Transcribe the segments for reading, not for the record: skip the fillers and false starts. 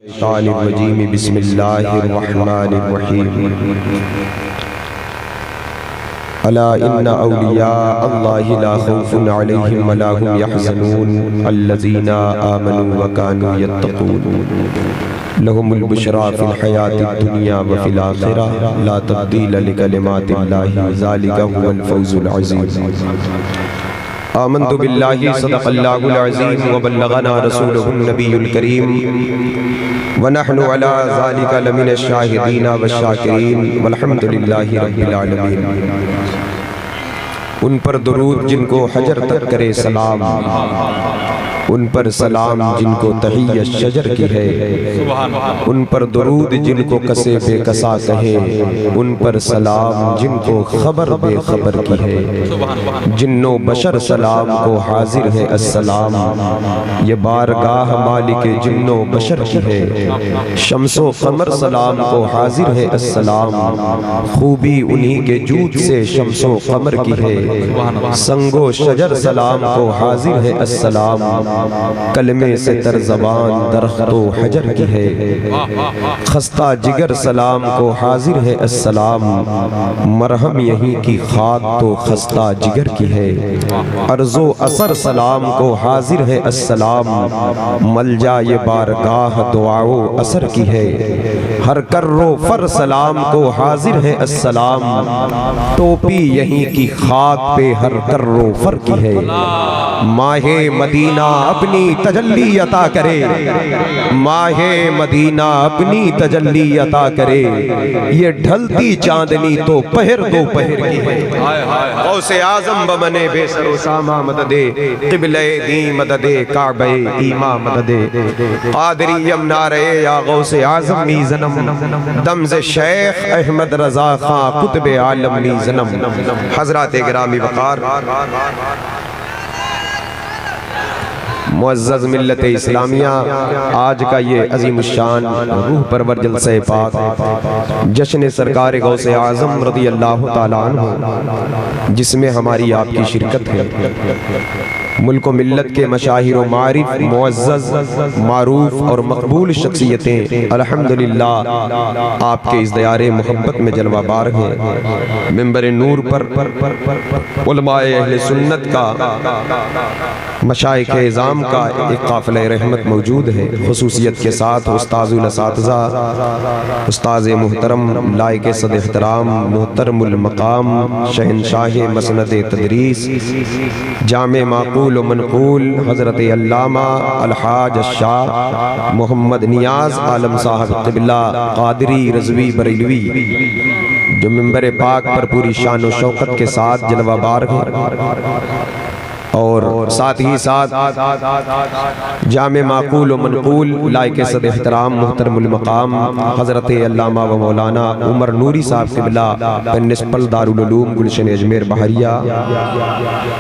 शैतानिर्रजीम बिस्मिल्लाहिर्रहमानिर्रहीम। अला इन्ना औलिया अल्लाहि ला खौफुन अलैहिम वला हुम यहज़नून अल्लज़ीना आमनू व कानू यत्तक़ून लहुमुल बुशरा फिल हयातिद दुनिया व फिल आखिरह ला तब्दील लिकलिमातिल्लाहि ज़ालिका हुवल फौज़ुल अज़ीम। आमन्तु बिल्लाहि सदक़ल्लाहुल अज़ीम व बल्लगना रसूलुहुन नबियुल करीम व नहनु अला ज़ालिका लमिनश शाहिदीन वश्शाकिरीन वल्हम्दुलिल्लाहि रब्बिल आलमीन। उन पर दुरूद जिनको हजर तक करे सलाम, उन पर सलाम जिनको तहिय्यत शजर की है, उन पर दुरूद जिनको कसे बेकसा कहे, उन पर सलाम जिनको खबर बेखबर की है। जिन्नो बशर सलाम को हाजिर है अस्सलाम, ये बारगाह मालिक जिन्नो बशर की है। शम्सो कमर सलाम को हाजिर है अस्सलाम, खूबी उन्हीं के जूद से शम्सो कमर की है। संगो शजर सलाम को हाजिर है अस्सलाम, कलमे से तर ज़बान दरख्तो हजर की है। खस्ता जिगर सलाम को हाजिर है अस्सलाम, मरहम यहीं की खाक तो खस्ता जिगर की है। अर्ज़ो असर सलाम को हाजिर है अस्सलाम, मलजा ये बारगाह दुआओ असर की है। हर कर्रो फर सलाम को हाजिर है अस्सलाम, टोपी यहीं की खाक पे हर कर्रो फर की है। माहे मदीना अपनी तजल्ली अता करे, माहे मदीना अपनी तजल्ली अता करे, ये ढलती चांदनी तो पहर दो पहर की है। गौसे आज़म बमने बेसरो सामा मददे, क़िबले दी मददे, काबे ईमा मददे, क़ादरी यमनारे या गौसे आज़म मी ज़नम, दमज़े शेख अहमद रज़ा खां कुतुबे आलम मी ज़नम। हज़रात गिरामी वक़ार, मुअज़्ज़ज़ मिल्लत इस्लामिया, आज का ये अज़ीमुश्शान रूह परवर जलसे पाक जश्न सरकार गौसे आज़म रज़ी अल्लाह ताला अन्हु, जिसमें हमारी आपकी शिरकत है। मुल्क मिल्लत के मशाहिर व मारिफ, मुअज़्ज़ज़, मारूफ और मकबूल शख्सियतें अल्हम्दुलिल्लाह आपके इस दयारे मोहब्बत में जलवाबार हैं। मिंबर नूर पर उलमाए अहले सुन्नत का, मशाइख़ इज़ाम का एक काफ़िला रहमत मौजूद है। खुसूसियत के साथ उस्ताज़ुल असातिज़ा, उस्ताज़ मुहतरम लायक सद एहतराम मुहतरमुल मकाम शहनशाह मसनद तदरीस जामे माक़ूल व मनक़ूल हज़रत अल्लामा अलहाज शाह मोहम्मद नियाज़ आलम साहब क़िबला क़ादरी रज़वी बरेलवी, जो मिंबर पाक पर पूरी शान व शौकत के साथ जलवाबार हैं, और साथ ही साथ जामे माक़ूल व मनक़ूल लायक सद एहतराम मुहतरमुल मकाम हज़रत अल्लामा व मौलाना उमर नूरी साहब क़िबला प्रिंसिपल दारुल उलूम गुलशन अजमेर बहरिया,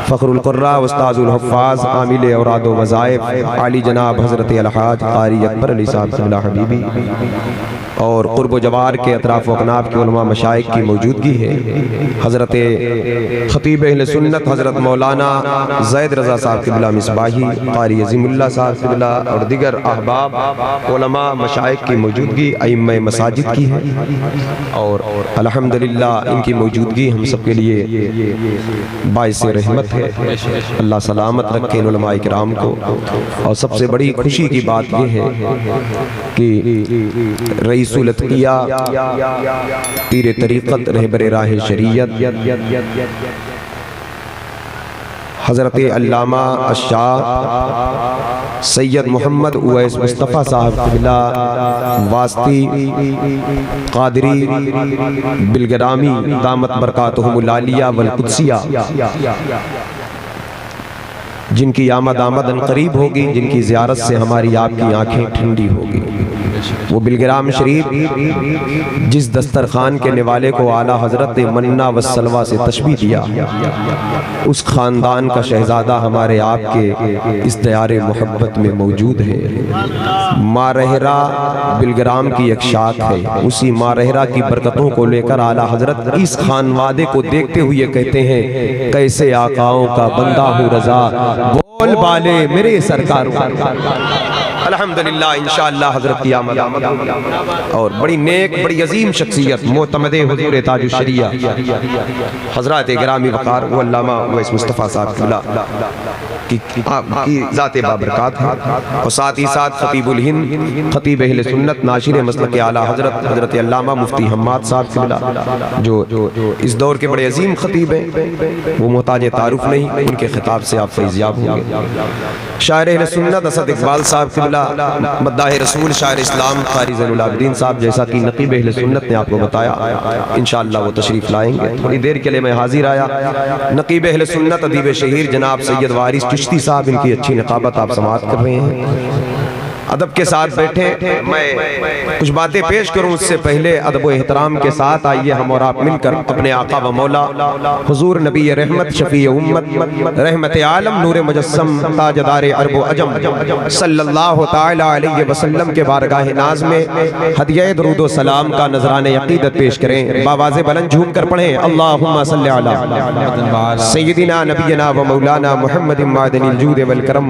फ़ख्रुल क़ुर्रा उस्ताज़ुल हुफ़्फ़ाज़ आमिल औराद व वज़ाइफ़ आली जनाब हज़रत अलहाज क़ारी अकबर अली साहब क़िबला हबीबी, और क़ुर्ब जवार के अतराफ़ व अकनाफ़ के उलमा मशाइख़ की मौजूदगी है। हज़रत ख़तीब अहले सुन्नत हज़रत मौलाना ज़ैद रज़ा साहब क़िबला मिसबाही, क़ारी अज़ीमुल्लाह साहब क़िबला और दिगर अहबाब उलमा मशाइख़ की मौजूदगी अइम्मा मसाजिद की है। और अल्हम्दुलिल्लाह इनकी मौजूदगी हम सब के लिए बाइसे रहमत है। अल्लाह सलामत रखे इन उलमाए किराम को। और सबसे बड़ी खुशी की बात यह है कि रईसुल अत्क़िया, पीर तरीक़त, रहबर राह शरीयत हज़रत अल्लामा अश-शाह सैयद मोहम्मद उवैस मुस्तफ़ा साहब क़िबला वास्ती क़ादरी बिलगरामी दामत बरकातुहुमुल आलिया वल क़ुद्सिया, जिनकी आमद अनक़रीब होगी, जिनकी ज़ियारत से हमारी आपकी आँखें ठंडी होगी। वो बिलग्राम शरीफ जिस दस्तरखान के निवाले को आला हज़रत मन्ना व सलवा से तशबीह दिया, उस ख़ानदान का शहज़ादा हमारे आपके इस दयारे मोहब्बत में मौजूद है। मारहरा बिलग्राम की एक शाख है, उसी मारहरा की बरकतों को लेकर आला हज़रत इस खानवादे को देखते हुए कहते हैं, कैसे आकाओं का बंदा हूँ रज़ा, बोल बाले मेरे सरकार। अल्हम्दुलिल्लाह इंशाअल्लाह हजरत की आमद और बड़ी नेक बड़ी अजीम शख्सियत मोतमदे हुजूर ताजुश शरिया हजरत गिरामी वक़ार वो अल्लामा उवैस मुस्तफ़ा साहब की ज़ात बाबरकात है और साथ ही साथ खतीबुल हिंद खतीब अहले सुन्नत नाशिर मसलक आला हजरत अल्लामा मुफ्ती हम्माद साहब किबला जो इस दौर के बड़े अजीम खतीब हैं, वो मोहताज तारुफ नहीं, उनके खिताब से आप फैज़याब होंगे। शायर अहले सुन्नत असद इकबाल साहब किबला मद्दाह रसूल शायर इस्लाम क़ारी ज़ैनुल आबिदीन साहब जैसा कि नक़ीब अहले सुन्नत ने आपको बताया, इंशाअल्लाह वो तशरीफ़ लाएंगे। थोड़ी देर के लिए मैं हाजिर आया। नक़ीब अहले सुन्नत अदीब शहीर जनाब सैयद वारिस चिश्ती साहब, इनकी अच्छी निकाबत आप समाअत कर रहे हैं। अदब के साथ बैठे, मैं कुछ बातें पेश करूं उससे पहले अदब व एहतराम के साथ आइए हम और आप मिलकर अपने आका व मौला हुजूर नबी रहमत शफी उम्मत रहमत आलम नूर मुजस्सम ताजदार अरब अजम सल्लल्लाहु ताला अलैहि वसल्लम के बारगाह नाज में हदिया दुरूद व सलाम का नजराने अकीदत पेश करें। बावाज़े बुलंद झूम कर पढ़ें अल्लाहुम्मा सल्लि अला सय्यिदिना नबियना व मौलाना मुहम्मदिन मादनिल जूद वल करम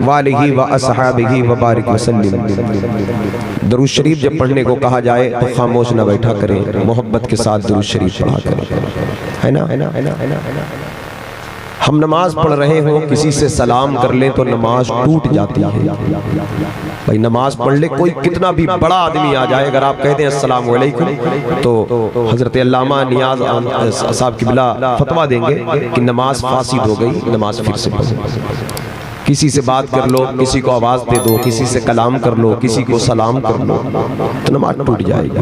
वालिही व अस्हाबिही व बारिक दरूद शरीफ जब पढ़ने को कहा जाए तो खामोश न बैठा करें, मोहब्बत के साथ दरूद शरीफ पढ़ा करें, है ना। हम नमाज पढ़ रहे हो, किसी से सलाम कर लें तो नमाज टूट जाती है। भाई नमाज पढ़ ले, कोई कितना भी बड़ा आदमी आ जाए, अगर आप कहते हैं अस्सलाम वालेकुम तो हजरत अल्लामा नियाज साहब किबला फतवा देंगे कि नमाज फासिद हो गई, नमाज फिर से पढ़ो। किसी से बात कर लो, किसी को आवाज दे दो, किसी से कलाम कर लो, किसी को सलाम कर लो तो नमाज टूट जाएगी।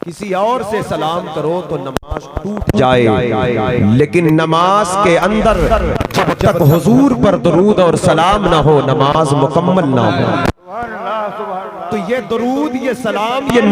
किसी और से सलाम करो तो नमाज टूट जाए, लेकिन नमाज के अंदर जब तक हुजूर पर दरूद और सलाम ना हो नमाज मुकम्मल ना हो। तो ये दरूद ये सलाम ये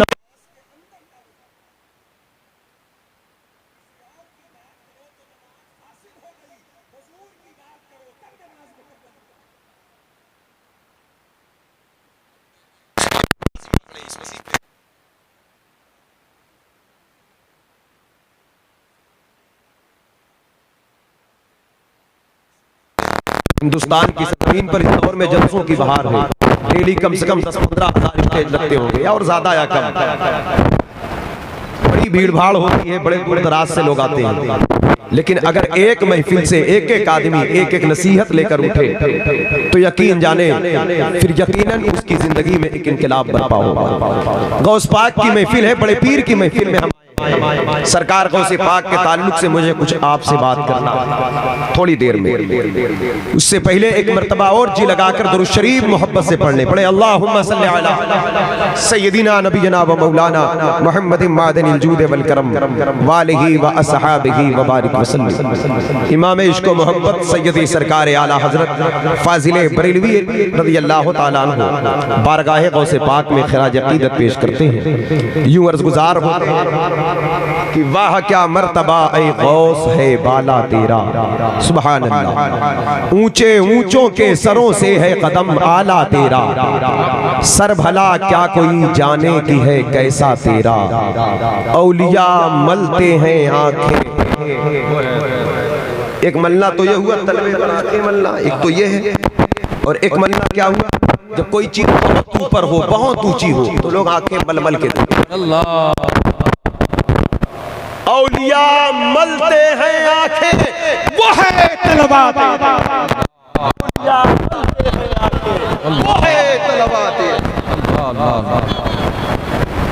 हिंदुस्तान की ज़मीन पर इस दौर में जलसों की बहार है। डेली कम से कम 10-15 हज़ार स्टेज लगते होंगे और ज्यादा या कम। बड़ी भीड़ भाड़ होती है, बड़े दूर दराज से लोग आते हैं, लेकिन अगर एक महफिल से एक एक आदमी एक एक नसीहत लेकर उठे तो यकीन जाने फिर यकीनन उसकी जिंदगी में एक इनकलाब बर्पा होगा। गौस पाक की महफिल है, बड़े पीर की महफिल में हम सरकार गौसे पाक के ताल्लुक से मुझे कुछ आपसे बात करना थोड़ी देर में। उससे पहले एक मर्तबा और जी लगाकर दुरूद शरीफ मोहब्बत से पढ़ने पड़े। अल्लाहुम्मा सल्लि अला सय्यिदिना नबियना व मौलाना मुहम्मदिन मादनिल जूद वल करम वालिही व अस्हाबिही व बारिक वसल्लम। इमाम इश्क व मोहब्बत सय्यदी सरकार आला हजरत फाजिल बरेलवी रज़ियल्लाहु ताला अन्हु बारगाह गौसे पाक में खिराज अकीदत पेश करते हैं। यूं अर्ज़ गुज़ार होते हैं कि वाह क्या मर्तबा ऐ गौस है बाला तेरा, सुभान अल्लाह। ऊंचे ऊंचों के सरों से है कदम आला तेरा, सर भला क्या कोई जाने की है कैसा तेरा। औलिया मलते हैं आंखें, एक मलना तो ये हुआ तलवे आंखें मलना, एक तो ये है, और एक मलना क्या हुआ जब कोई चीज बहुत ऊपर हो बहुत ऊंची हो तो लोग आंखें मलमल के अल्लाह। औलिया मलते हैं आंखें वो है तलवा तेरा, औलिया मलते हैं आंखें वो है तलवा तेरा,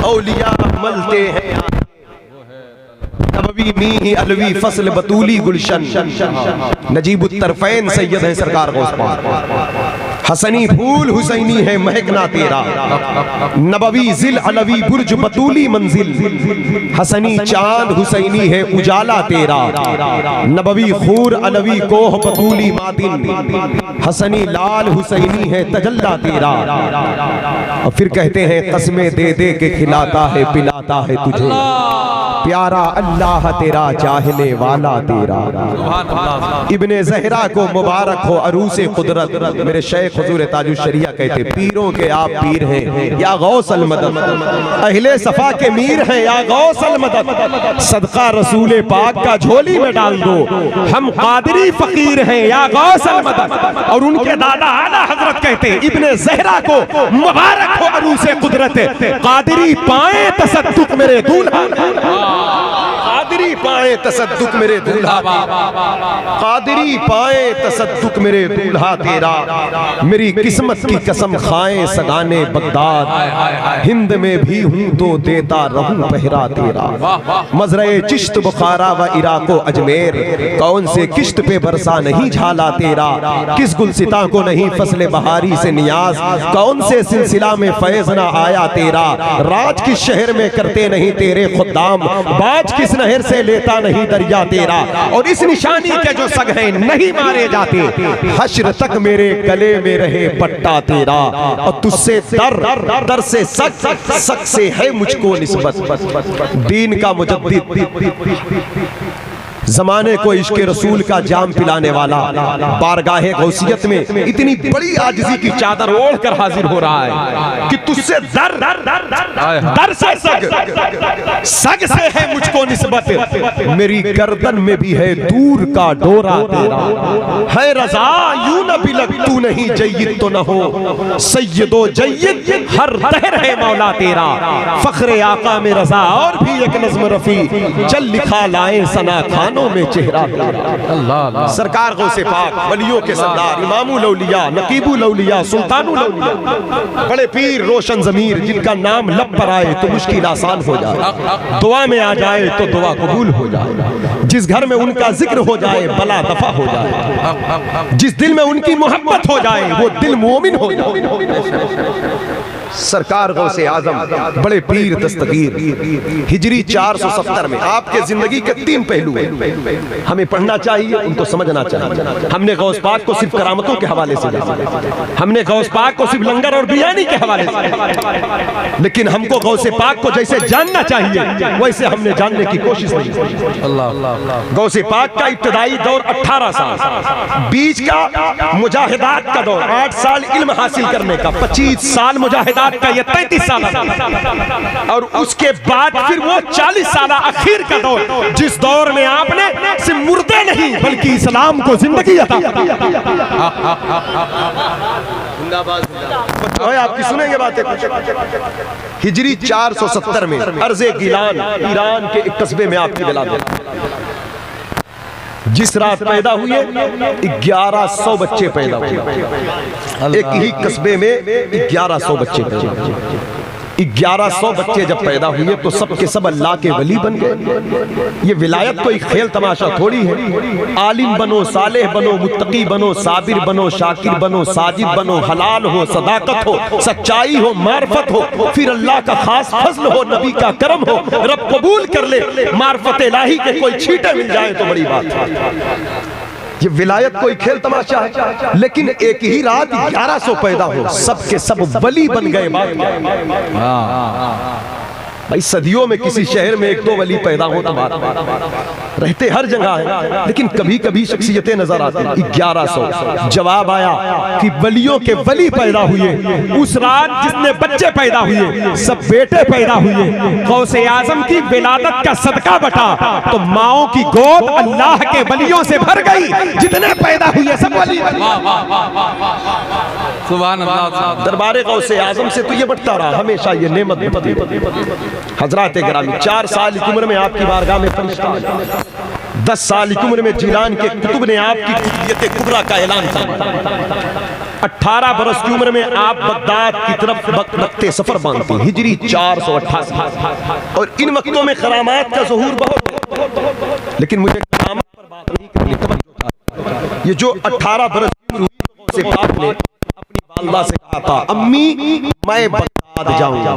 औलिया मलते हैं नबवी मी अलवी फसल बतूली गुलशन, नजीबुत तरफैन सैयद है सरकार गौस पाक। हसनी फूल हुसैनी है महकना तेरा, नबवी जिल अलवी बुर्ज बतूली मंजिल, हसनी चांद हुसैनी है उजाला तेरा, नबवी खूर अलवी कोह बतूली मादिन, हसनी लाल हुसैनी है तजल्ला तेरा। और फिर कहते हैं कसमें दे दे के खिलाता है पिलाता है तुझे, प्यारा अल्लाह तेरा चाहने वाला तेरा। इब्ने ज़हरा को मुबारक हो अरूसे कुदरत। मेरे शेख हुजूर ताजुल शरिया कहते पीरों के आप पीर हैं या गौसल मदद, अहले सफा के मीर हैं या गौसल मदद। सदका रसूल पाक का झोली में डाल दो, हम कादरी फकीर हैं या गौसल मदद। और उनके दादा आला हजरत कहते इब्ने ज़हरा को मुबारक हो अरूसे कुदरत, कादरी पाए तसद्दुक मेरे दूल्हा, कादरी पाए तसद्दुक मेरे दूल्हा, कादरी पाए तसद्दुक मेरे दूल्हा तेरा। मेरी किस्मत की कसम खाए सगाने बगदाद, हिंद में भी हूं तो देता रहूं पहरा तेरा। मजरे चिश्त बुखारा व इराको अजमेर, कौन से किश्त पे बरसा नहीं झाला तेरा। किस गुलसिता को नहीं फसले बहारी से नियाज, कौन से सिलसिला में फैज ना आया तेरा। राज किस शहर में करते नहीं तेरे खुद्दाम, बाज किस नहर से लेता नहीं दरिया तेरा। और इस निशानी के जो सग हैं नहीं मारे जाते, हश्र तक मेरे गले में रहे पट्टा तेरा। और तुझसे दर से सक से है मुझको निस्बत। दीन का मुजद्दिद, जमाने को इश्क रसूल का जाम पिलाने वाला, बारगाहे गौसियत में इतनी बड़ी आजिज़ी की चादर ओढ़ कर हाजिर हो रहा है कि तुझसे दर से सग से है मुझको निस्बत। मेरी गर्दन में भी है दूर का डोरा तेरा। है रज़ा यूं न बिलक तू नहीं जय्यद तो न हो, सय्यदो जय्यद हर दहर है मौला तेरा। फख्रे आका में रज़ा और भी एक नज़्म रफ़ी, चल लिखा लाए सना खान में चेहरा तेरा। सरकार गौसे पाक, वलियों के सरदार, इमामुल औलिया, नकीबुल औलिया, सुल्तानुल औलिया, बड़े पीर रोशन ज़मीर, जिनका नाम लब पर आए तो मुश्किल आसान हो जाए, दुआ में आ जाए तो दुआ कबूल हो जाए। जिस घर में उनका जिक्र हो जाए बला दफा हो जाए, जिस दिल में उनकी मोहब्बत हो जाए वो दिल मोमिन हो जाए। सरकार गौसे आजम, बड़े पीर दस्तगीर, हिजरी 470 में आपके जिंदगी के 3 पहलू हैं। हमें पढ़ना चाहिए, उनको समझना चाहिए। हमने गौस पाक को सिर्फ करामतों के हवाले से देखा, हमने गौस पाक को सिर्फ लंगर और बिरयानी के हवाले से, लेकिन हमको गौसे पाक को जैसे जानना चाहिए वैसे हमने जानने की कोशिश नहीं की। गौसे पाक का इब्तिदाई दौर 18 साल, बीच का मुजाहिदात का दौर 8 साल इल्म हासिल करने का, 25 साल मुजाहिदात का, ये 33 साल, और उसके बाद फिर वो 40 साल आखिर का दौर, जिस दौर में आपने सिर्फ मुर्दे नहीं बल्कि इस्लाम को जिंदगी अता की। आपकी सुनेंगे बातें। हिजरी 470 में अर्ज़े गिलान ईरान के एक कस्बे में आपकी विलादत, जिस रात पैदा हुए 1100 बच्चे पैदा हुए। एक ही कस्बे में 1100 बच्चे पैदा हुए। 1100 बच्चे जब पैदा हुए तो सब के सब अल्लाह के वली बन गए। ये विलायत कोई खेल तमाशा थोड़ी है। आलिम बनो, सालेह बनो, मुत्तकी बनो, साबिर बनो, शाकिर बनो, साजिद बनो, हलाल हो, सदाकत हो, सच्चाई हो, मार्फत हो, फिर अल्लाह का खास फजल हो, नबी का करम हो, रब कबूल कर ले, मार्फत इलाही के कोई छींटे मिल जाए तो बड़ी बात है। ये विलायत कोई खेल तमाशा है, लेकिन एक ही रात 1100 पैदा हो, सब के सब वली बन गए। भाई सदियों में किसी शहर में 1-2 वली पैदा हो तो बात रहते हर जगह है, लेकिन कभी कभी शख्सियतें नजर आती हैं। 1100 जवाब आया कि वलियों के वली पैदा हुए उस रात जिसने बच्चे पैदा हुए, सब बेटे पैदा हुए। गौसे आजम की विलादत का सदका बटा तो माओ की गोद अल्लाह के वलियों से भर गई। जितने पैदा हुए सब वली। सुभान अल्लाह। दरबारे गौसे आजम से तो ये बढ़ता रहा, हमेशा ये नेमत बढ़ती। हजरात गिरामी 4 साल की उम्र में आपकी बारगाह में फरिश्ता, 10 साल की उम्र में जीलान के कुतुब ने आपकी कुतुबियत कुबरा का ऐलान किया। 18 बरस की उम्र में आप बगदाद की तरफ रखते सफर बांधते, हिजरी 488। और इन वक्तों में करामात का ज़हूर बहुत, लेकिन मुझे करामात पर बात नहीं करनी। ये जो 18 बरस की उम्र हुई से बाप ने अपनी वालिदा से कहा था, अम्मी मैं बगदाद जाऊंगा।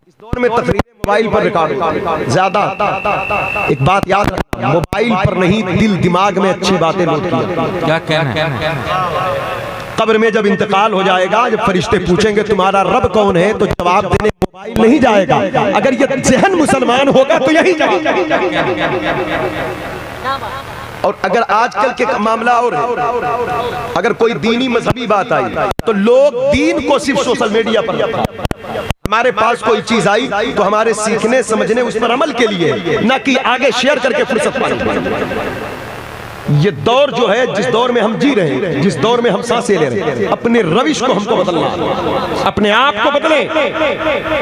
इस दौर में तकरीरें मोबाइल पर रिकॉर्ड ज्यादा। एक बात याद रखना, मोबाइल पर नहीं दिल दिमाग में अच्छी बातें नोट किया। क्या कहना है? कब्र में जब इंतकाल हो जाएगा, जब फरिश्ते पूछेंगे तुम्हारा रब कौन है, तो जवाब देने मोबाइल नहीं जाएगा। अगर ये जहन मुसलमान होगा तो यही जाएगा। और अगर आजकल के मामला और है, अगर कोई दीनी मजहबी बात आई तो लोग दीन को सिर्फ सोशल मीडिया पर, हमारे पास कोई चीज आई तो हमारे सीखने समझने उस पर अमल के लिए, ना कि आगे शेयर करके फुर्सत पाएं। ये दौर जो है, जिस दौर में हम जी रहे हैं, जिस दौर में हम सांसें ले रहे हैं, अपने रविश को हमको बदलना, अपने आप को बदले।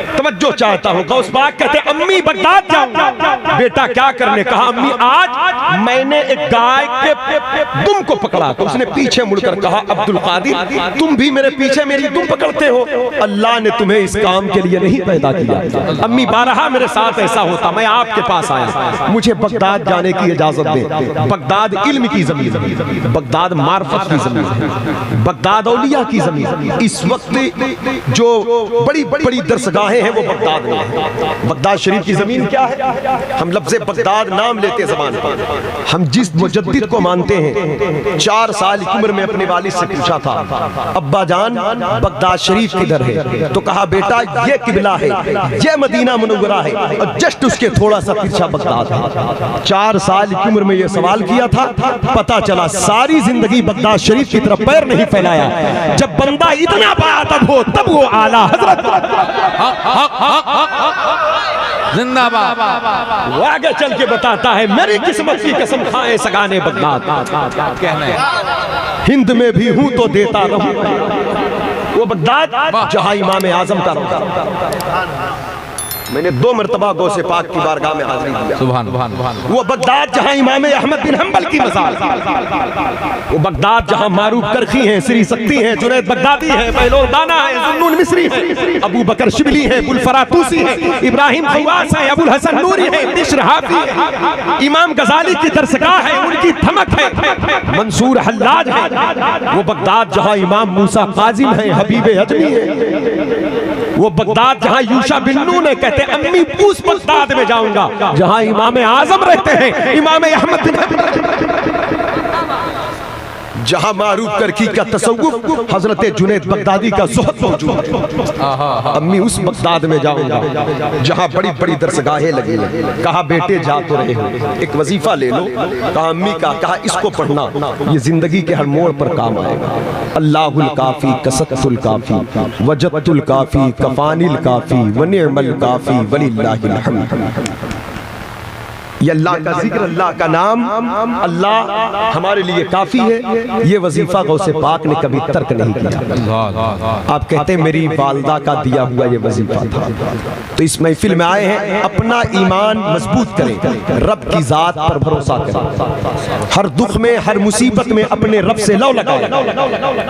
तवज्जो चाहता हूं। गौस पाक कहते अम्मी बगदाद जाऊंगा। बेटा क्या करने? कहा अम्मी आज मैंने एक गाय के दुम को पकड़ा। तो उसने पीछे मुड़कर कहा अब्दुल कादिर तुम भी मेरे पीछे मेरी दुम पकड़ते हो, अल्लाह ने तुम्हें इस काम के लिए नहीं पैदा किया। अम्मी बारहा मेरे साथ ऐसा होता, मैं आपके पास आया, मुझे बगदाद जाने की इजाजत दे। बगदाद इल्म की जमीन, बगदाद मार्फत की जमीन, बगदाद औलिया की जमीन। इस वक्त जो बड़ी बड़ी दरसगाहें हैं वो बगदाद में हैं। बगदाद शरीफ की जमीन क्या है? हम लफ्ज़ बगदाद नाम लेते ज़बान पर। हम जिस मुजद्दिद को मानते हैं, 4 साल की उम्र में अपने वालिद से पूछा था अब्बा जान बगदाद शरीफ किधर है? तो कहा बेटा ये किबला है, ये मदीना मुनव्वरा है, और जस्ट उसके थोड़ा सा पीछे बगदाद है। 4 साल की उम्र में ये सवाल किया था। पता चला सारी जिंदगी बगदाद शरीफ की तरफ पैर नहीं फैलाया। जब बंदा इतना बाअदब हो तब वो आला हजरत जिंदाबाद। वो आगे चल के बताता है मेरी किस्मत की कसम खाए सगाने बगदाद, हिंद में भी हूं तो देता रहूं। वो बगदाद जहां इमाम आजम का, मैंने 2 मरतबा गौसे पाक की बारगाह में हाजिरी दिया। सुभान सुभान। वो बगदाद जहां इमाम अहमद बिन हंबल की मज़ार, वो बगदाद जहां मारूफ करखी हैं, श्री शक्ति हैं, जुनैद बगदादी हैं, बहलोल दाना है, जुन्नून मिस्री है, अबू बकर शिबली है, बुलफरा तूसी है, इब्राहिम खवास है, अबुल हसन नूरी है, बिश्र हाफी है, इमाम गजाली की दरसगाह है, उनकी धमक है, मंसूर हल्लाज है। वो बगदाद जहां इमाम मूसा काजिम है, हबीब अजमी है। वो बगदाद जहां यूशा बिन नून है। कहते अम्मी उस बगदाद में जाऊंगा जहां इमाम आजम रहते हैं, इमाम अहमद बिन, जहां मारूफ करकी का तसव्वुफ हजरत जुनैद बगदादी का ज़ुहद मौजूद है। अम्मी उस बगदाद में जाऊंगा जहां बड़ी बड़ी दरसगाहें लगी। कहा बेटे जा तो रहे हो, एक वजीफा ले लो। कहा अम्मी का, कहा इसको पढ़ना, ये जिंदगी के हर मोड़ पर काम आएगा। अल्लाहुल काफी कसतुल काफी वजदतुल काफी कफानिल काफी व निअमल काफी वलिल्लाहिल हम्द। ये अल्लाह का जिक्र, अल्लाह का नाम, अल्लाह हमारे लिए काफी है। ये वजीफा गौसे पाक ने कभी तर्क नहीं किया। आप कहते हैं मेरी वालदा का दिया हुआ ये वजीफा था। तो इस महफिल में आए हैं, अपना ईमान मजबूत करें, रब की जात पर भरोसा करें, हर दुख में हर मुसीबत में अपने रब से लौ लगाएं,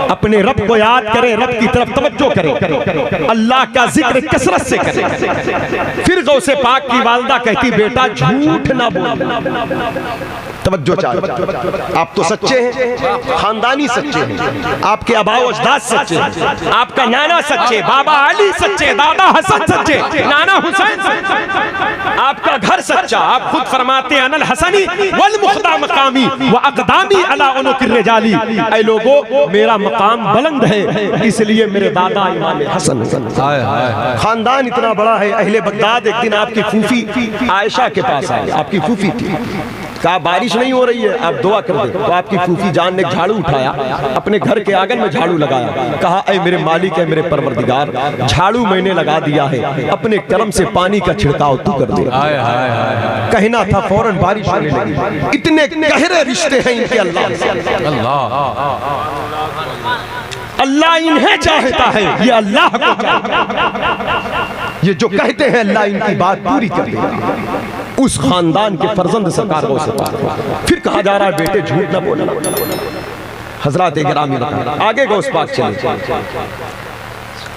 अपने रब को याद करें, रब की तरफ तवज्जो करें, अल्लाह का जिक्र कसरत से करें। फिर गौसे पाक की वालदा कहती बेटा झूठ ना बोल। तवज्जो चाहिए। आप तो सच्चे हैं, खानदानी सच्चे हैं, आपके आबाओ अजदाद सच्चे हैं, आपका नाना सच्चे, बाबा अली सच्चे, दादा हसन सच्चे, नाना हुसैन सच्चे, आपका घर सच्चा। आप खुद फरमाते हैं अनल हसनी वल मुख्दा मकामी व अक़दामी अला उनुकिर रिजाली। ऐ लोगों मेरा मकाम बुलंद है, इसलिए मेरे दादा इमाम हसन। खानदान इतना बड़ा है। अहले बगदाद एक दिन आपकी फूफी आयशा के पास आए, आपकी फूफी थी। कहा बारिश नहीं हो रही है, आप दुआ कर दे। तो आपकी फूफी जान ने झाड़ू उठाया, अपने घर के आंगन में झाड़ू लगाया। कहा ऐ मेरे मालिक है, मेरे परवरदिगार, झाड़ू मैंने लगा दिया है, अपने करम से पानी का छिड़काव तू कर दे। कहना था फौरन बारिश होने लगी। इतने गहरे रिश्ते हैं इनके अल्लाह से। अल्लाह इन्हें चाहता है, ये अल्लाह को चाहता है। ये जो कहते हैं अल्लाह इनकी बात पूरी कर देगा। उस खानदान के फर्जंद सरकार को फिर कहा जा रहा है बेटे झूठ ना बोलना। हजरात गिरामी आगे गौस पाक चले।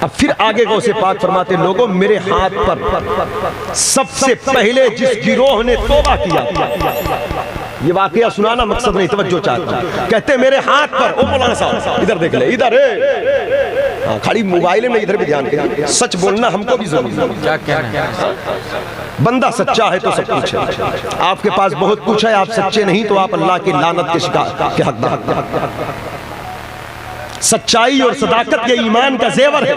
अब फिर आगे गौसे पाक फरमाते लोगों मेरे हाथ पर सबसे पहले जिस गिरोह ने तौबा किया, ये वाकया सुनाना मकसद नहीं, तवज्जो चाहता हूं। कहते मेरे हाथ पर, ओ मौलाना साहब इधर देख ले, इधर खाली मोबाइल में इधर भी ध्यान करिए, सच बोलना हमको भी जरूरी है। क्या बंदा सच्चा है तो सब कुछ है। आपके पास बहुत कुछ है, आप सच्चे नहीं तो आप अल्लाह की लानत के शिकार के हकदार। सच्चाई और सदाकत ये ईमान का जेवर है।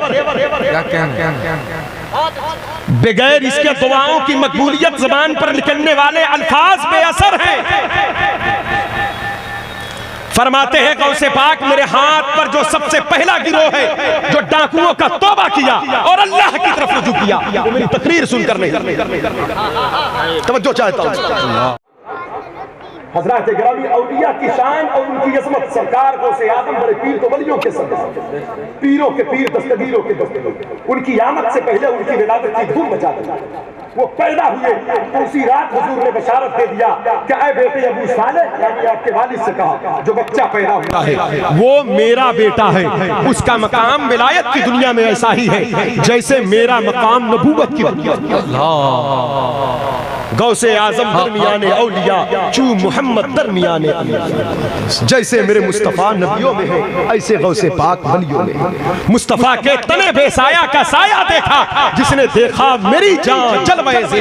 बगैर इसके दुआओं की मकबूलियत ज़बान पर निकलने वाले अल्फाज बेअसर हैं। फरमाते हैं गौसे पाक मेरे हाथ पर जो सबसे पहला गिरोह है जो डाकुओं का तौबा किया और अल्लाह की तरफ रुजू किया, वो मेरी तकरीर सुनकर नहीं, तवज्जो चाहता हूं। हज़रात गिरामी औलिया की शान और उनकी अज़मत सरकार को से आदम बड़े पीर तो वलियों के सदस्य, पीरों के पीर दस्तगीरों के दस्तगीर, उनकी आमद से पहले उनकी विलादत की धूम मचा दी। वो पैदा हुए तो उसी रात हुजूर ने बशारत दे दिया कि ऐ बेटे अबू सालेह, यानी आपके वालिद से कहा जो बच्चा पैदा हुआ है वो मेरा बेटा है, उसका मकाम विलायत की दुनिया में ऐसा ही है जैसे मेरा मकाम नबूवत की दुनिया। गौसे आजम दरमियाने औलिया चू मोहम्मद दरमियाने अलिया, जैसे मेरे मुस्तफा नबियों में है ऐसे गौसे पाक वलियों में। मुस्तफा के तने बेसाया का साया देखा जिसने देखा मेरी जान जलवे से।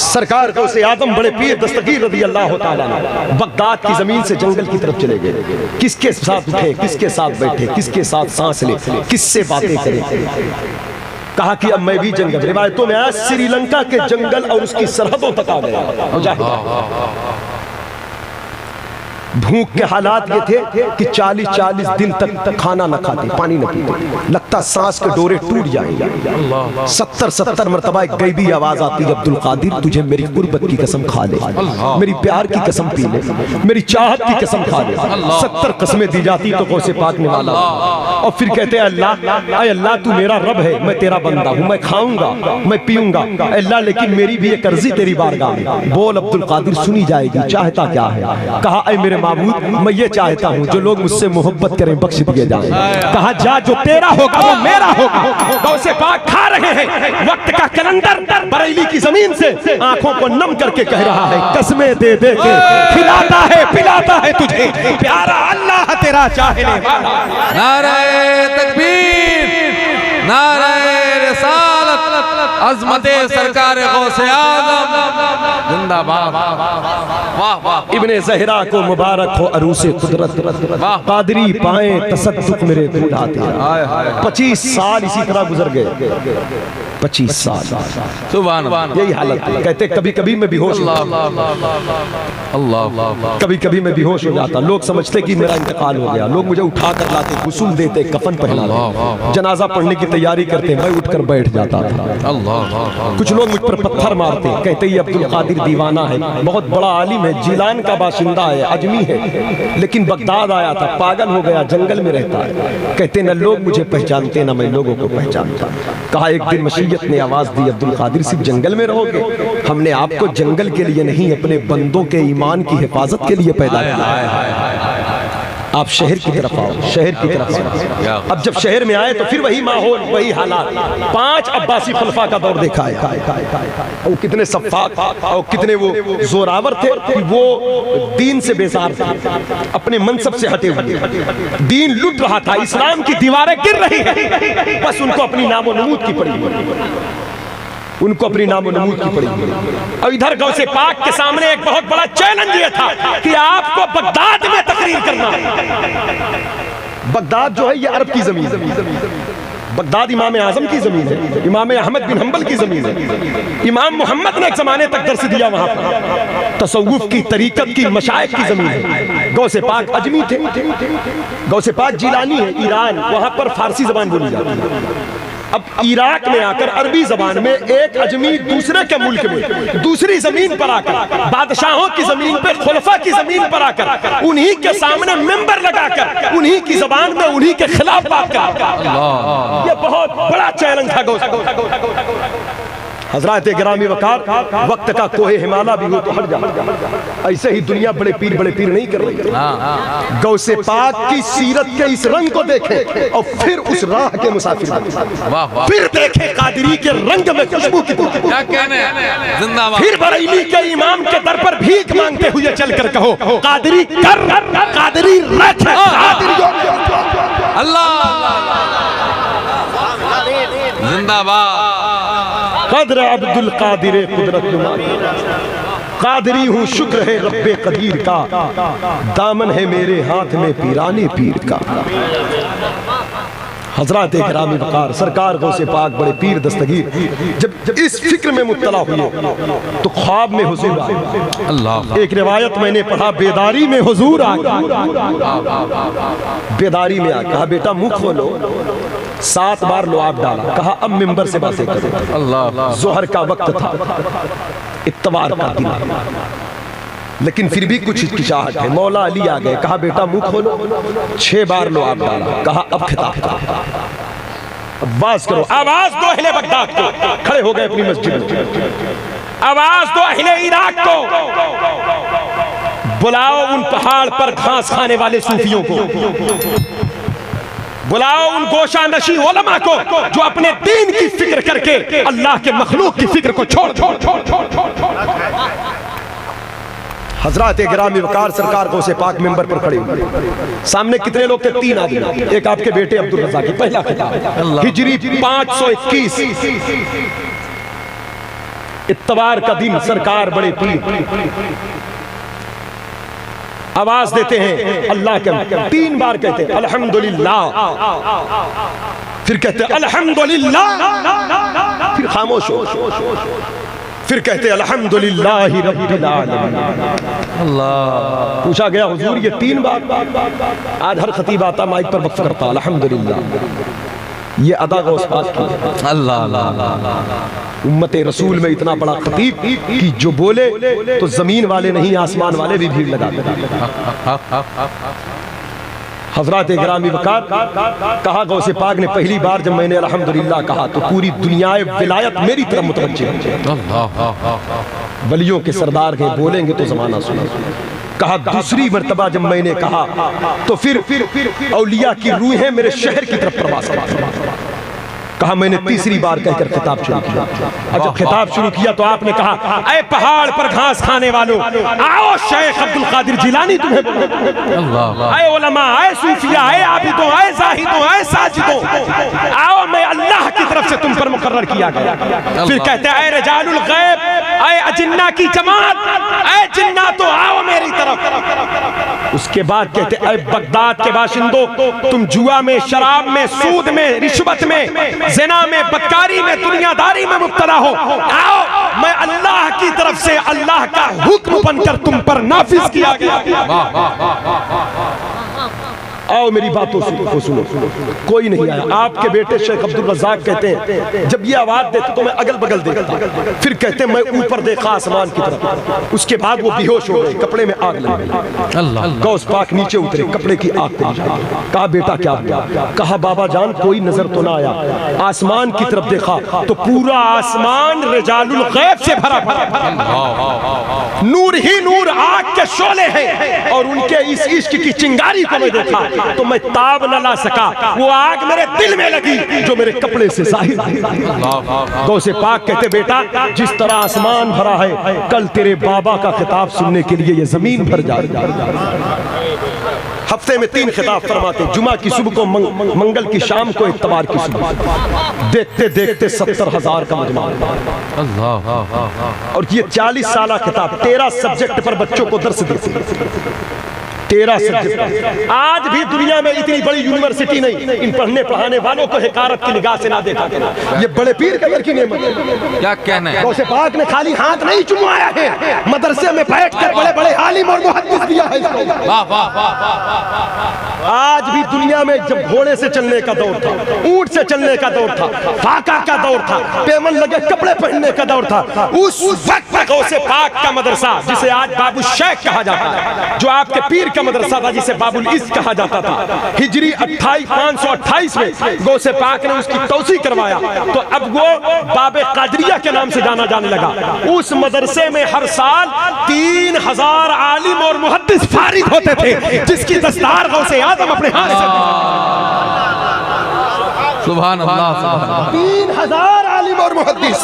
सरकार गौसे आजम बड़े पीर दस्तगीर रज़ी अल्लाह तआला बगदाद की जमीन से जंगल की तरफ चले गए। किसके साथ उठे, किसके साथ बैठे, किसके साथ सांस ले, किससे बातें करें। कहा कि अब मैं भी जंगल, रिवायतों में आया श्रीलंका के जंगल और उसकी सरहदों तक आ गया। भूख के हालात ये थे कि 40-40 दिन तक खाना न खाते, पानी न पीते, लगता सांस के डोरे टूट जाएंगे। 70 मरतबा एक गैबी आवाज आती है, अब्दुल कादिर तुझे मेरी कुर्बत की कसम खा ले, मेरी प्यार की कसम पी ले, मेरी चाहत की कसम खा ले। 70 कसमें दी जाती तो गौसे पाक ने वाला, और फिर कहते हैं अल्लाह, अल्लाह तू मेरा रब है, मैं तेरा बंदा हूँ, मैं खाऊंगा, मैं पीऊंगा अल्लाह, लेकिन मेरी भी एक अर्जी तेरी बारगाह में। बोल अब्दुल कादिर सुनी जाएगी, चाहता क्या है। कहा ऐ मेरे माबूद मैं ये चाहता हूँ जो लोग मुझसे मोहब्बत करें बख्श दिए जाएं। कहा जा जो तेरा होगा वो मेरा होगा। गौसे पाक खा रहे हैं वक्त का कलंदर बरेली की जमीन से आंखों को नम करके कह रहा है कसमें दे दे के खिलाता है पिलाता है तुझे प्यारा अल्लाह तेरा चाहने वाला। नारे तकबीर, नारे रिसालत, अज़मते सरकार गौसे आज़म जिंदाबाद। वाह वाह। इब्ने ज़हरा को मुबारक हो अरूसे कुदरत, कादरी पाए तसद्दुक मेरे फूलाते। 25 साल इसी तरह गुजर गए, 25 साल सुभान अल्लाह। यही हालत है। कहते कभी कभी मैं बेहोश, अल्लाह, कभी कभी मैं बेहोश हो जाता। लोग समझते कि मेरा इंतकाल हो गया, लोग मुझे उठा कर लाते, गुस्ल देते, कफन पहनाते, जनाजा पढ़ने की तैयारी करते, मैं उठकर बैठ जाता था। कुछ लोग मुझ पर पत्थर मारते, कहते ये अब्दुल कादिर दीवाना है, बहुत बड़ा आलिम है, जिलान का बाशिंदा है, अजमी है, लेकिन बगदाद आया था, पागल हो गया, जंगल में रहता है। कहते न लोग मुझे पहचानते ना मैं लोगों को पहचानता। कहा एक दिन मशीयत ने आवाज दी अब्दुल कादिर सिर्फ जंगल में रहोगे, हमने आपको जंगल के लिए नहीं अपने बंदों के ईमान की हिफाजत के लिए पैदा किया। आप शहर की तरफ आओ, शहर की तरफ आओ। अब जब शहर में आए तो फिर वही माहौल, वही हालात। 5 अब्बासी खलीफा का दौर देखा है, वो कितने सफ़ाक और कितने वो जोरावर थे कि वो दीन से बेजार थे, अपने मनसब से हटे हुए। दीन लुट रहा था, इस्लाम की दीवारें गिर रही है, बस उनको अपनी नामो नमूद की पड़ी, उनको अपनी नामो नमूद की पड़ी। और इधर गौसे पाक के सामने एक बहुत बड़ा चैलेंज ये था कि आपको बगदाद में तकरीर करना है। बगदाद जो है ये अरब की जमीन है, बगदाद इमाम आजम की जमीन है, इमाम अहमद बिन हंबल की जमीन है। इमाम मोहम्मद ने एक जमाने तक दर्स दिया वहां पर, तसव्वुफ की तरीकत की मशाइख की जमीन है। गौसे पाक अजमी थे, गौसे पाक जिलानी है, ईरान, वहां पर फारसी जबान बोली जाती है। अब इराक में आकर अरबी जबान में एक अजमी दूसरे के मुल्क में दूसरी जमीन पर आकर, बादशाहों की जमीन पे, खुलफा की जमीन पर आकर, उन्हीं के सामने मिंबर लगाकर उन्हीं की जबान में उन्हीं के खिलाफ बात कर, ये बहुत बड़ा चैलेंज था। हजरात गिरामी वकार, वक्त का कोहे हिमालय भी हो तो हट जा। ऐसे ही दुनिया बड़े पीर नहीं कर रही। गौसे पाक की सीरत के इस रंग को देखें और फिर उस राह के मुसाफिर बने, फिर देखें कादरी के रंग में खुशबू की क्या कहने, जिंदाबाद। फिर बरेली के इमाम के दर पर भीख मांगते हुए चलकर कहो कादरी कर, कादरी रख, अल्लाह जिंदाबाद। कदर अब्दुल कादिर कुदरत कादरी हूँ शुक्र है रब्बे कदीर का, दामन है मेरे हाथ में पीराने पीर का। हजरत गिरामी वकार सरकार गौसे पाक बड़े पीर दस्तगीर जब इस फिक्र में मुब्तला हुए तो ख्वाब में हुजूर आए। अल्लाह, एक रिवायत मैंने पढ़ा, बेदारी में हुजूर आ गए। बेदारी में आ कहा बेटा मुंह खोलो, 7 बार लुआब डाला, कहा अब मिंबर से बातें करो। अल्लाह, जोहर का वक्त था, इत्तवार का दिन, लेकिन फिर भी कुछ हिचकिचाहट है। मौला अली आ गए, कहा बेटा मुंह खोलो, 6 बार लुआब डाला, कहा अब खिताब करो, आवाज करो, आवाज दो अहले बगदाद को। खड़े हो गए अपनी मस्जिद में, आवाज दो अहले इराक को, बुलाओ उन पहाड़ पर घास खाने वाले सूफियों को, बुलाओ उन गोशा नशी उलमा को जो अपने दीन की फिक्र करके अल्लाह के मखलूक की फिक्र को छोड़ छोड़ छोड़ छोड़ छोड़। हजरत गिरामी वकार सरकार को से पाक मेंबर पर खड़े हुए। सामने कितने लोग थे? 3 आदमी। एक आपके बेटे अब्दुल रज़ा की पहला खिताब, हिजरी 521, इत्तवार का दिन, सरकार बड़े पीर आवाज देते हैं अल्लाह के, 3 बार कहते हैं अल्हम्दुलिल्लाह, फिर कहते हैं अल्हम्दुलिल्लाह, फिर खामोश हो, फिर कहते अल्हम्दुलिल्लाहि रब्बिल आलमीन। अल्लाह, पूछा गया हुजूर ये 3 बार? आज हर खतीब आता माइक पर वक्फ करता अल्हम्दुलिल्लाह, ये अदा गौस पाक की। अल्लाह, उम्मत रसूल में इतना बड़ा खतीब कि जो बोले तो जमीन वाले नहीं आसमान वाले भी भीड़ लगाते। हजरत गिरामी वकार कहा गौसे पाक ने पहली बार जब मैंने अल्हम्दुलिल्लाह कहा तो पूरी दुनिया विलायत मेरी तरफ मुतवज्जे है। वलियों के सरदार के बोलेंगे तो जमाना सुना। कहा दूसरी मर्तबा जब मैंने कहा तो फिर औलिया की रूहें मेरे शहर की तरफ प्रवास कर। कहा मैंने तीसरी बार कहकर खिताब शुरू किया, और जब खिताब शुरू किया तो आपने कहा ऐ पहाड़ पर घास खाने वालों, आओ शेख अब्दुल कादिर जिलानी तुम्हें, ऐ उलमा, ऐ सूफिया, ऐ आबिदों, ऐ जाहिदों, ऐ साजिदों, आओ मैं अल्लाह की तरफ से तुम पर मुकर्रर किया गया। फिर कहते हैं ऐ रिजालुल गैब, ऐ अजिन्ना की जमात, ऐ जिन्ना तो आओ मेरी तरफ। उसके बाद कहते ऐ बगदाद के बाशिंदों, तुम जुआ में, शराब में, सूद में, रिश्वत में, ज़िना में, बदकारी में, दुनियादारी में मुब्तला हो, आओ मैं अल्लाह की तरफ से अल्लाह का हुक्म बनकर तुम पर नाफिज किया गया। आओ मेरी बातों को सुनो। कोई नहीं आया। आपके बेटे शेख अब्दुल रज़ाक कहते हैं जब ये आवाज देते तो मैं अगल बगल देखता, फिर कहते मैं ऊपर देखा आसमान की तरफ, उसके बाद वो बेहोश हो गए, कपड़े में आग लग गई। अल्लाह, गौस पाक नीचे उतरे, कपड़े की आग पे कहा बेटा क्या हुआ? कहा बाबा जान कोई नजर तो ना आया। आसमान की तरफ देखा तो पूरा आसमान रिजालुल गैब से भरा भरा, नूर ही नूर, आग के शोले हैं, और उनके इस इश्क की चिंगारी को मैं देखा तो मैं ताब न ला सका, वो आग मेरे दिल में लगी जो मेरे कपड़े से जाहिर है। गौसे पाक कहते बेटा जिस तरह आसमान भरा है, कल तेरे बाबा का खिताब सुनने के लिए ये जमीन भर जाए। हफ्ते में 3 खिताब फरमाते, जुमा की सुबह को, मंगल की शाम को, इत्तवार की सुबह। देखते देखते 70,000 का मजमा, और ये 40 साल खिताब 13 सब्जेक्ट पर बच्चों को दर्स देते। 13 सब्जेक्ट। आज भी दुनिया में इतनी बड़ी यूनिवर्सिटी नहीं, इन पढ़ने पढ़ाने वालों को हिकारत की निगाह से ना देखा। ये बड़े पीर कदर की नेमत है। क्या कहना है? गौसे पाक ने खाली हाथ नहीं चुमवाया है, मदरसे में बैठकर बड़े बड़े आलिम और मुहद्दिस दिया है। वाह वाह वाह। आज भी दुनिया में जब घोड़े से चलने का दौर था, ऊंट से चलने का दौर था, फाका का दौर था, पेमन लगे कपड़े पहनने का दौर था, उस वक्त गौसे पाक का मदरसा जिसे आज बाबू शेख कहा जाता है, जो आपके पीर का मदरसा था जिसे बाबुल इज़्ज़ कहा जाता था, हिजरी 528 में गौसे पाक ने उसकी तौसी करवाया तो अब वो बाबे कादरिया के नाम से जाना जाने लगा। उस मदरसे में हर साल 3000 आलिम और मुहद्दिस फारिग होते थे, जिसकी दस्तार गौसे आज़म अपने हाथ से। सुभान अल्लाह। 3000 आलिम और मुहद्दिस,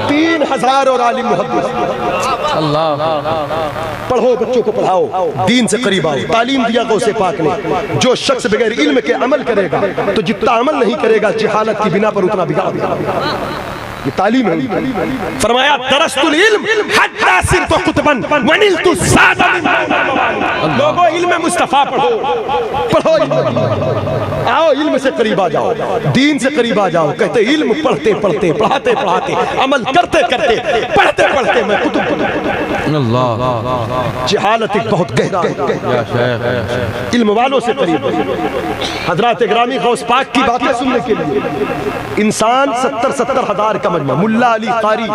3000 और आलिम मुहद्दिस। अल्लाह, पढ़ो, बच्चों को पढ़ाओ, दीन से करीब आओ। तालीम दिया गौसे पाक ने, जो शख्स बगैर इल्म के अमल करेगा तो जितना अमल नहीं करेगा जहालत की बिना पर उतना बिगाड़। ये तालीम है। फरमाया दरस्तुल इल्म हत्ता सिरतु कुतबन वनिलतु सादा मिन लोगों इल्म मुस्तफा पढ़ो पढ़ो आओ इल्म से करीब आ जाओ, दीन से करीब आ जाओ। कहते इल्म पढ़ते पढ़ते पढ़ाते पढ़ाते अमल करते करते पढ़ते पढ़ते मैं कुतुब अल्लाह जहालत एक बहुत गहरा इल्म वालों से करीब। हजरात गिरामी गौस पाक की बातें सुनने के लिए इंसान 70-70 हजार का मजमा। मुल्ला अली कारी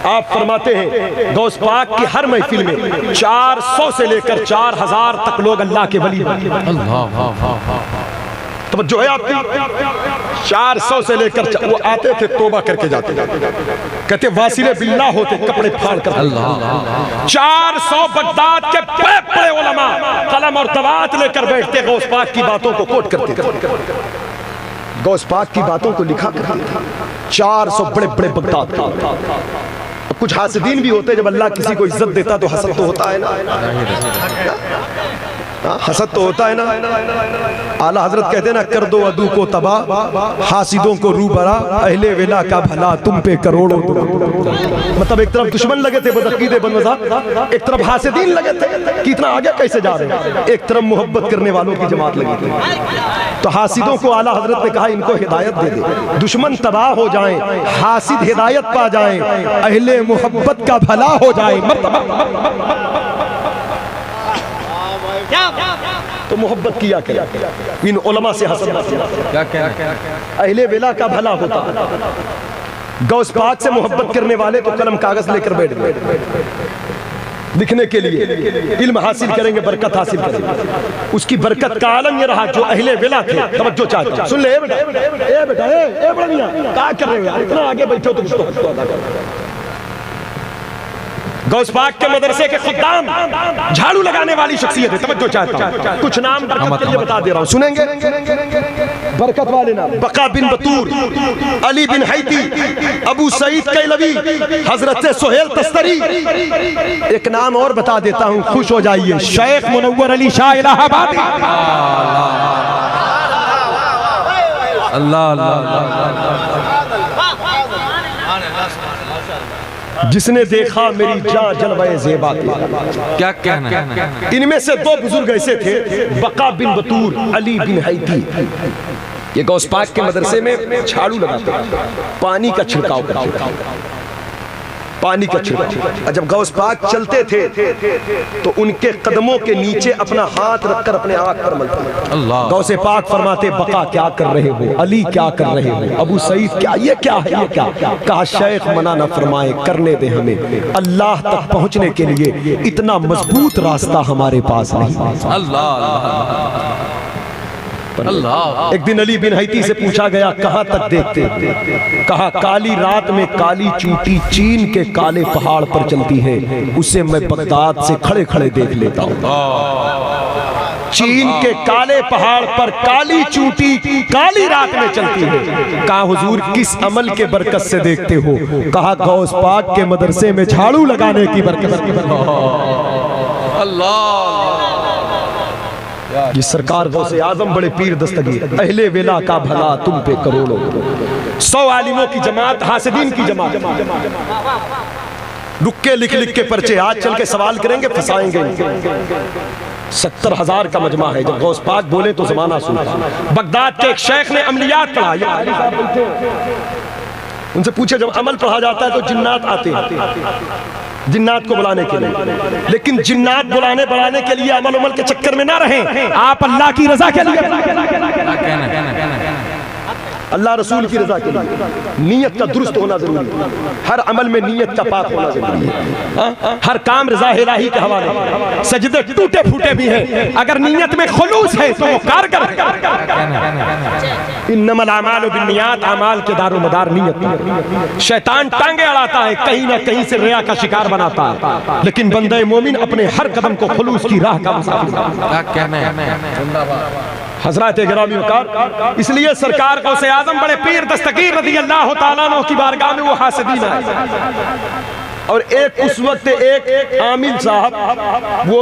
आप फरमाते हैं गौस पाक की हर महफिल में 400 से लेकर 4000 तक लोग अल्लाह के वली तो जो है आपकी 400 से लेकर वो आते थे तोबा करके जाते कहते वासिले बिल्लाह होते कपड़े फाड़ कर 400 बगदाद के बड़े बड़े उलमा कलम और दवात लेकर बैठते गौस पाक की बातों को कोट करते गौस पाक की बातों को लिखा करते 400 बड़े बड़े बगदाद का। कुछ हासिदीन भी होते जब अल्लाह किसी को इज्जत देता तो हसद तो होता है ना, हसद तो होता है ना। आला हजरत कहते ना कर दो अदू को तबाह हासिदों को रूबरा अहले वेला का भला तुम पे करोड़ों। मतलब एक तरफ दुश्मन लगे थे बदअकीदे बनवजा, एक तरफ हासिदीन लगे थे कि इतना आगे कैसे जा रहे हैं, एक तरफ मोहब्बत करने वालों की जमात लगी थी। तो हासिदों को आला हजरत ने कहा इनको हिदायत दे दे, दुश्मन तबाह हो जाएं, हासिद हिदायत पा जाएं, अहले मोहब्बत का भला हो जाए। तो मोहब्बत किया क्या इन उलमा से हसद क्या अहले वेला का भला होता। गौस पाक से मोहब्बत करने वाले तो कलम कागज लेकर बैठ गए लिखने के लिए, इल्म हासिल करेंगे बरकत हासिल करेंगे। उसकी बरकत का आलम ये रहा जो अहले वेला थे तवज्जो चाहते। सुन ले बेटा बड़ा मियां क्या कर रहे हो यार, इतना आगे बैठो तो कुछ तो अदा करो। गौस पाक के मदरसे के खुद्दाम झाड़ू लगाने वाली शख्सियत है, तवज्जो चाहता हूं। कुछ नाम बरकत के लिए बता दे रहा हूं, सुनेंगे बरकत वाले नाम। बका बिन बतूर, अली बिन हैती, अबू सईद कैलवी, हजरत सोहेल तस्तरी। एक नाम और बता देता हूं, खुश हो जाइए, शेख मुनव्वर अली शाह इलाहाबादी। अल्लाह अल्लाह जिसने देखा मेरी जान जलवाए ज़ेबा क्या कहना। इनमें से दो बुजुर्ग ऐसे थे, बका बिन बतूर, अली बिन हैती। ये गौस पाक के मदरसे में झाड़ू लगाते, पानी का छिड़काव करते, पानी का छिड़काव। जब गौस पाक चलते थे तो उनके कदमों के नीचे अपना हाथ रखकर अपने आंख पर मलते। गौस पाक फरमाते बका क्या कर रहे हो, अली क्या कर रहे हो, अबू सईद क्या, ये क्या है, ये क्या। कहा शेख मना न फरमाए, करने दे हमें, अल्लाह तक पहुंचने के लिए इतना मजबूत रास्ता हमारे पास नहीं। अल्लाह अल्लाह। एक दिन अली बिन हैती से पूछा गया कहां तक देखते, कहा काली रात में काली चींटी चीन के काले पहाड़ पर चलती है, उसे मैं बगदाद से खड़े खड़े देख लेता हूं। चीन के काले पहाड़ पर काली चींटी काली रात में चलती है। कहा हुजूर किस अमल के बरकत से देखते हो, कहा गौस पाक के मदरसे में झाड़ू लगाने की बरकत। अल्लाह ये सरकार गौसे आजम बड़े पीर दस्तगीर, अहले वेला का भला तुम पे करोड़ों। 100 आलिमों की जमात, हासिदीन की जमात, रुक के लिख लिख के पर्चे, आज चल के सवाल करेंगे फंसाएंगे। 70,000 का मजमा है। जब गौस पाक बोले तो जमाना सुना। बगदाद के एक शेख ने अमलियात पढ़ा, उनसे पूछे जब अमल पढ़ा जाता है तो जिन्नात आते हैं, जिन्नात को बुलाने के लिए, लेकिन जिन्नात बुलाने बढ़ाने के लिए अमल उमल के चक्कर में ना रहें, आप अल्लाह की रजा के लिए, अल्लाह रसूल की रजा के लिए नीयत का दुरुस्त होना जरूरी है। हर अमल में नीयत का पाक होना जरूरी है। हर काम रज़ा इलाही के हवाले। सजदे टूटे फूटे भी हैं, अगर नीयत में खुलूस है तो वो कारगर है। इन्नमल आमालु बिन्नियात, अमाल के दारो मदार नीयत। शैतान टांगे अड़ाता है, कहीं ना कहीं से रिया का शिकार बनाता है, लेकिन बंदे मोमिन अपने हर कदम को खुलूस की राह का मुसाफिर। हज़रात गिरामी वक़ार, इसलिए सरकार को से आज़म बड़े पीर दस्तगीर रज़ी अल्लाह तआला अन्हु की बारगाह में वो हासिदीन आए। और एक उस वक्त एक आमिल साहब वो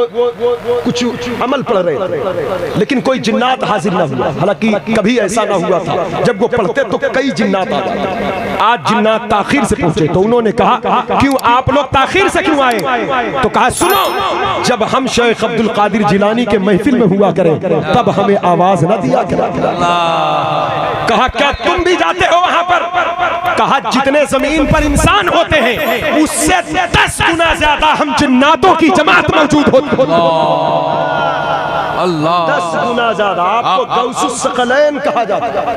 कुछ अमल पढ़ रहे थे, लेकिन कोई जिन्नात हाजिर ना हुआ। हालांकि कभी ऐसा ना हुआ था, जब वो पढ़ते तो कई जिन्नात आ जाते। आज जिन्नात ताखीर से पहुंचे तो उन्होंने कहा क्यों आप लोग ताखीर से क्यों आए? तो कहा सुनो, जब हम शेख अब्दुल कादिर जिलानी के महफिल में हुआ करें तब हमें आवाज ना दिया करें। कहा क्या तुम भी जाते हो वहां पर? कहा जितने जमीन पर इंसान होते हैं उससे 10 गुना ज्यादा हम जिन्नातों की जमात मौजूद होती है। अल्लाह 10 गुना ज्यादा। आपको गौसुस सकलैन कहा जाता है।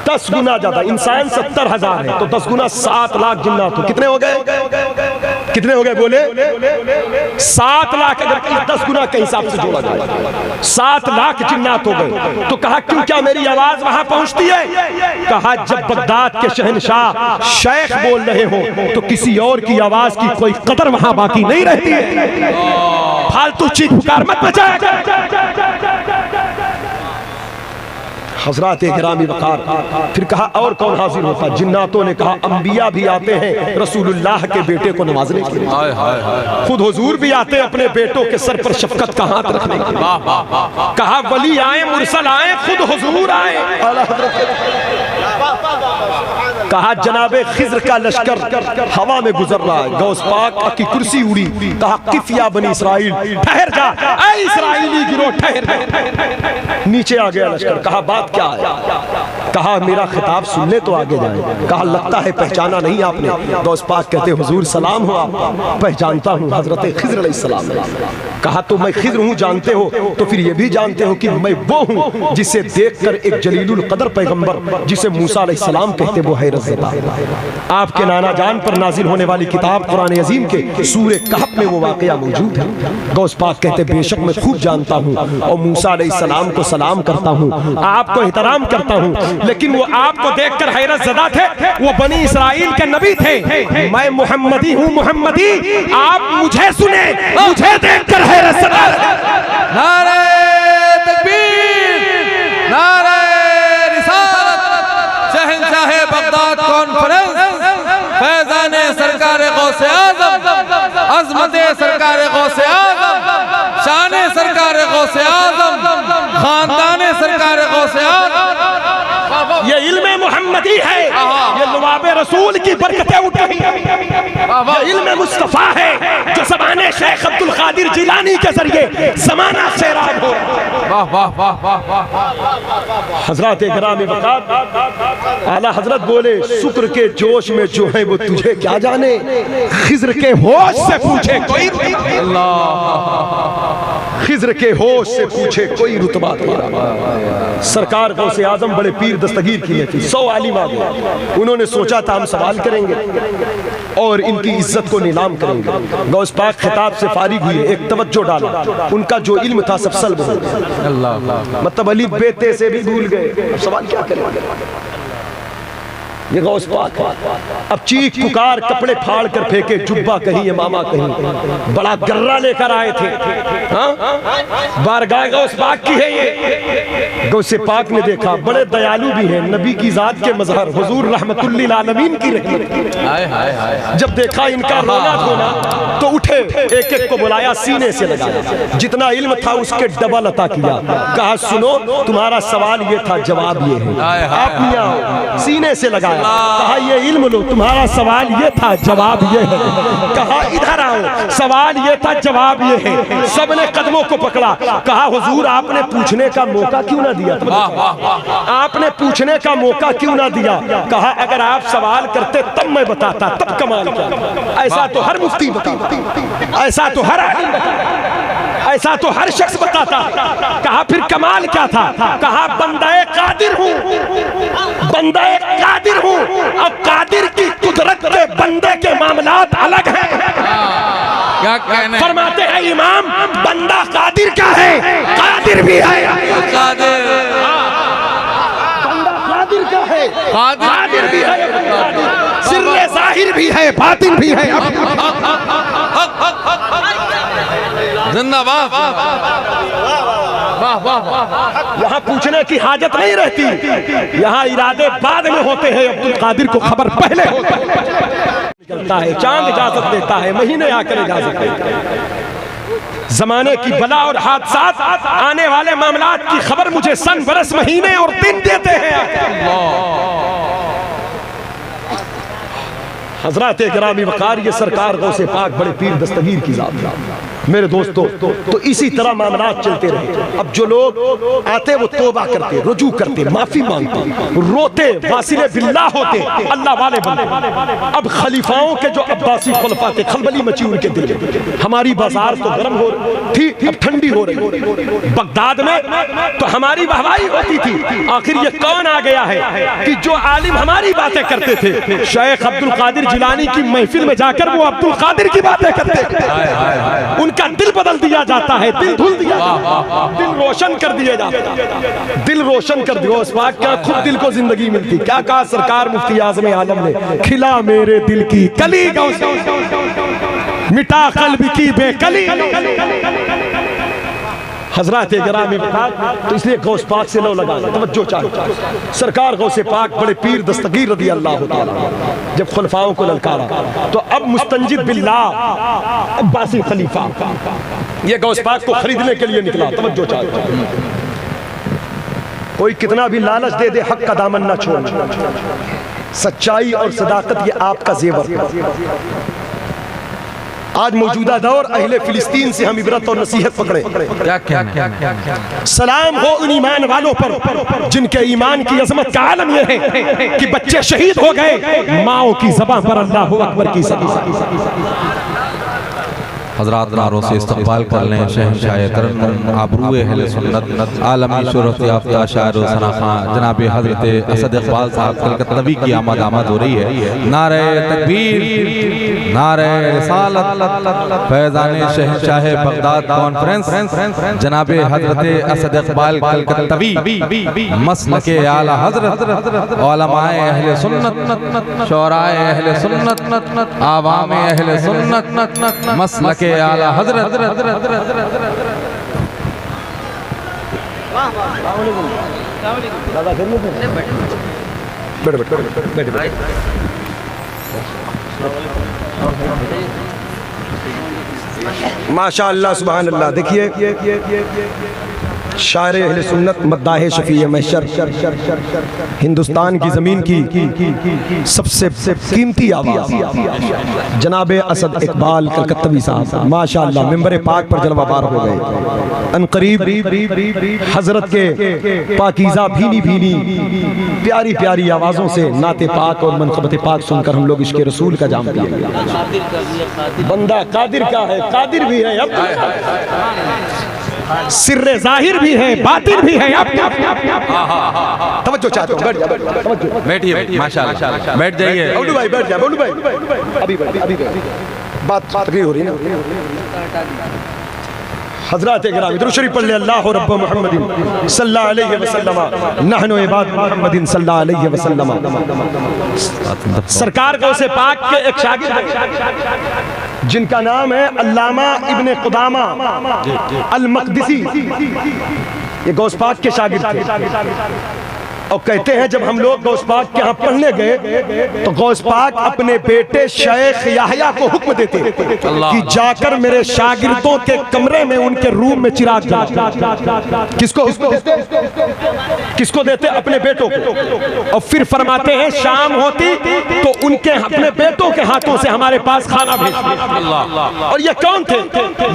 10 गुना ज्यादा। इंसान 70,000 है तो 10 गुना 7 लाख जिन्नात हो। कितने हो गए? कितने हो गए बोले? 7 लाख। अगर 10 गुना के हिसाब से जोड़ा जाए 7 लाख जिन्नात हो गए। तो कहा क्यों, क्या मेरी आवाज वहां पहुंचती है? कहा जब बगदाद के शहनशाह शेख बोल रहे हो तो किसी और की आवाज की कोई कदर वहां बाकी नहीं रहती है। फालतू चीख पुकार मत मचाया। हज़रात गिरामी वक़ार। फिर कहा और कौन हाजिर होता? जिन्नातों ने कहा अंबिया भी आते हैं रसूलुल्लाह के बेटे को नवाजने के लिए। खुद हुजूर भी आते हैं अपने बेटों के सर पर शफकत का हाथ रखने के लिए। कहा वली आए, मुरसल आए, खुद हुजूर आए। कहा जनाबे खिज्र का लश्कर हवा में गुजर रहा है, गौस पाक की कुर्सी उड़ी। कहा किफिया बनी इसराइल ठहर जा, ऐ इसराइली गिरोह ठहर जा। नीचे आ गया लश्कर। कहा बात क्या है? कहा मेरा खिताब सुन ले तो आगे जाए। कहा लगता है पहचाना नहीं आपने। गौस पाक कहते हुजूर सलाम हो आप। पहचानता हूँ हजरत खिज्र अलैहिस्सलाम। कहा तो मैं खिज्र हूँ जानते हो, तो फिर ये भी जानते हो कि मैं वो हूँ जिसे देखकर एक जलीलुल कदर पैगंबर जिसे मूसा अलैहिस्सलाम कहते वो हैरत ज़दा। आपके नाना जान पर नाजिल होने वाली किताब कुरान अजीम के सूरे कहफ में वो वाकया मौजूद है। गौस पाक कहते बेशक मैं खूब जानता हूँ और मूसा अलैहिस्सलाम को सलाम करता हूँ, आपको एहतराम करता हूँ, लेकिन वो आपको देखकर हैरत ज़दा थे। वो बनी इसराइल के नबी थे। मैं मुहम्मदी हूँ, मुहम्मदी। आप मुझे सुने, मुझे देखकर हैरत ज़दा। नारे तकबीर, नारे रिसालत, शहंशाह बगदाद कॉन्फ्रेंस, फैज़ाने सरकारे गौसे आज़म, अज़मते सरकारे गौसे आज़म, शाने सरकारे गौसे आज़म, खानदाने सरकारे गौसे आज़म। ये इल्मे मुहम्मदी है, ये लुआबे रसूल की बरकतें उठी। ये इल्मे मुस्तफा है जो ज़बाने शेख अब्दुल कादिर जिलानी के जरिए ज़माना सैराब हो। वाह वाह वाह वाह। हज़रात गिरामी वक़ार आला हज़रत बोले शुक्र के जोश में जो है वो तुझे क्या जाने, खिज्र के होश से पूछे कोई। खिज्र के होश से पूछे कोई रुतबा तेरा। सरकार गौसे आजम बड़े पीर दस्तगीर किए थे। 100 आलिम आ गए। उन्होंने सोचा था हम सवाल करेंगे और इनकी इज्जत को नीलाम करेंगे। गौस पाक खिताब से फारिग हुए, एक तवज्जो डाला। उनका जो इल्म था सब सल्ब हो गया। मतलब अली बेते से भी भूल गए। सवाल क्या करेंगे? ये गौस पाक अब चीख पुकार कपड़े फाड़ कर फेंके, जुब्बा कहीं इमामा कहीं। बड़ा गर्रा लेकर आए थे। बारगाह गौस पाक की है ये। गौसे पाक ने देखा बड़े दयालु भी हैं, नबी की जात के मजहर हुजूर रहमतुल लिल आलमीन की रहमत। जब देखा इनका रोना धोना तो उठे, एक एक को बुलाया, सीने से लगाया। जितना इल्म था उसके डबल अता किया। कहा सुनो तुम्हारा सवाल ये था, जवाब ये है। आप मियां सीने से लगाया। कहा ये इल्म लो, तुम्हारा सवाल ये था, जवाब ये है। कहा इधर आओ, सवाल ये था, जवाब ये है। सबने कदमों को पकड़ा। कहा हुजूर आपने पूछने का मौका क्यों ना दिया? आपने पूछने का मौका क्यों ना दिया? कहा अगर आप सवाल करते तब मैं बताता, तब कमाल क्या। ऐसा तो हर मुफ्ती बताता, ऐसा तो हर आलिम बताता, ऐसा तो हर शख्स बताता। कहा फिर कमाल क्या था? कहा बंदाए कादिर हूँ, बंदाए कादिर हूँ। अब कादिर की कुदरत के बंदे के मामलात अलग हैं। क्या कहने? फरमाते हैं इमाम बंदा कादिर का है, कादिर भी है। कादिर, बंदा कादिर का है, कादिर भी है, सिर्रे ज़ाहिर भी है, बातिन भी है। जिंदाबाद। वाह वाह वाह। यहाँ पूछने की हाजत नहीं रहती, यहाँ इरादे बाद में होते हैं। अब्दुल कादिर को खबर पहले होती है। चांद इजाजत देता है, महीने आकर इजाजत देता है। जमाने की बला और हादसात, आने वाले मामलात की खबर मुझे सन, बरस, महीने और दिन देते हैं। हजरत गिरामी वकार, ये सरकार गौसे पाक बड़े पीर दस्तगीर की जात। मेरे दोस्तों, तो इसी तरह मामलात चलते रहे। अब जो लोग आते वो तौबा करते, रुजू करते, माफी मांगते, रोते, वासिले बिल्लाह होते, अल्लाह वाले बनते। अब खलीफाओं के जो अब्बासी खुलफा थे, खलबली मची उनके दिल में। हमारी बाजार तो गर्म हो रही थी, अब ठंडी हो रही। बगदाद में तो हमारी वाहवाही होती थी। आखिर ये कौन आ गया है कि जो आलिम हमारी बातें करते थे, शेख अब्दुल कादिर जिलानी की महफिल में जाकर वो अब्दुल कादिर की बातें करते थे। उनका दिल बदल दिया जाता है, दिल धुल दिया जाता है, दिल रोशन कर दिया जाता है, दिल रोशन कर दिया। उस पाक क्या खुद दिल को जिंदगी मिलती। क्या कहा सरकार मुफ्ती आज़म आलम ने, खिला मेरे दिल की कली, मिटा कल्ब की बेकली। हजरत गिरामी तो इसलिए गौस पाक से लो लगा, तवज्जो चाहिए। सरकार गौसे पाक बड़े पीर दस्तगीर रज़ी अल्लाह तआला जब खुलफाओं को ललकारा, तो अब मुस्तंजिद बिल्लाह अब्बासी खलीफा ये गौस पाक को खरीदने के लिए निकला। तवज्जो चाहिए। कोई कितना भी लालच दे दे, हक का दामन ना छोड़ना। सच्चाई और सदाकत ये आपका जेवर है। आज मौजूदा दौर अहले फिलिस्तीन से हम इबरत और नसीहत पकड़े। क्या सलाम हो उन ईमान वालों पर जिनके ईमान की अजमत का आलम यह है कि बच्चे शहीद हो गए, माओ की ज़बान पर अल्लाहु अकबर की सदी। हज़रात नारों से इस्तक़बाल कर लें शहंशाह तरन्नुम आबरूए अहले सुन्नत आलमी शोहरत याफ्ता शायर व सना खां जनाब हज़रत असद इक़बाल साहब कलकत्तवी की आमद हो रही है। नारे तकबीर, नारे रिसालत, फैज़ान शहंशाह बगदाद कॉन्फ्रेंस जनाब हज़रत असद इक़बाल कलकत्तवी, मसलके आला हज़रत, उलमाए अहले सुन्नत, शोराए अहले सुन्नत, आवामे अहले सुन्नत, मसलके आला हज़रत। माशाअल्लाह सुभान अल्लाह। देखिए शायर अहले सुन्नत मद्दाह शफीए महशर, हिंदुस्तान की ज़मीन की सबसे कीमती आवाज़ जनाब असद इकबाल कलकत्तवी साहब माशाअल्लाह मिंबर पाक पर जलवाबार हो गए। अनकरीब हजरत के पाकीज़ा भीनी भीनी प्यारी प्यारी आवाज़ों से नाते पाक और मनक़बत पाक सुनकर हम लोग इश्क़ रसूल का जाम पिएंगे। बंदा कादिर का है, कादिर भी है, सिर्रे ज़ाहिर भी है, बातिन भी है। तवज्जो चाहते हो, बैठिए माशाअल्लाह, बैठ जाइए। बोलू भाई बैठ जाए, बोलू भाई अभी बात तकरीर हो रही है ना। हज़रात गिरामी दुरूद शरीफ पढ़ ले। अल्लाह रब्ब मुहम्मदिन सल्लल्लाहु अलैहि वसल्लम नहनु इबाद मुहम्मदिन सल्लल्लाहु अलैहि वसल्लम। सरकार गौसे पाक के एक शागिर्द जिनका नाम है अल्लामा इब्ने कुदामा अल मक़दिसी, ये गौस पाक के शागिर्द थे। और कहते हैं जब हम लोग गौस पाक के यहाँ पढ़ने गए तो गौस पाक अपने बेटे शेख याहया को हुक्म देते कि जाकर मेरे शागिर्दों के कमरे में उनके रूम में चिराग जला। किसको देते? अपने बेटों को। और फिर फरमाते हैं शाम होती तो उनके अपने बेटों के हाथों से हमारे पास खाना भेजते। और ये कौन थे?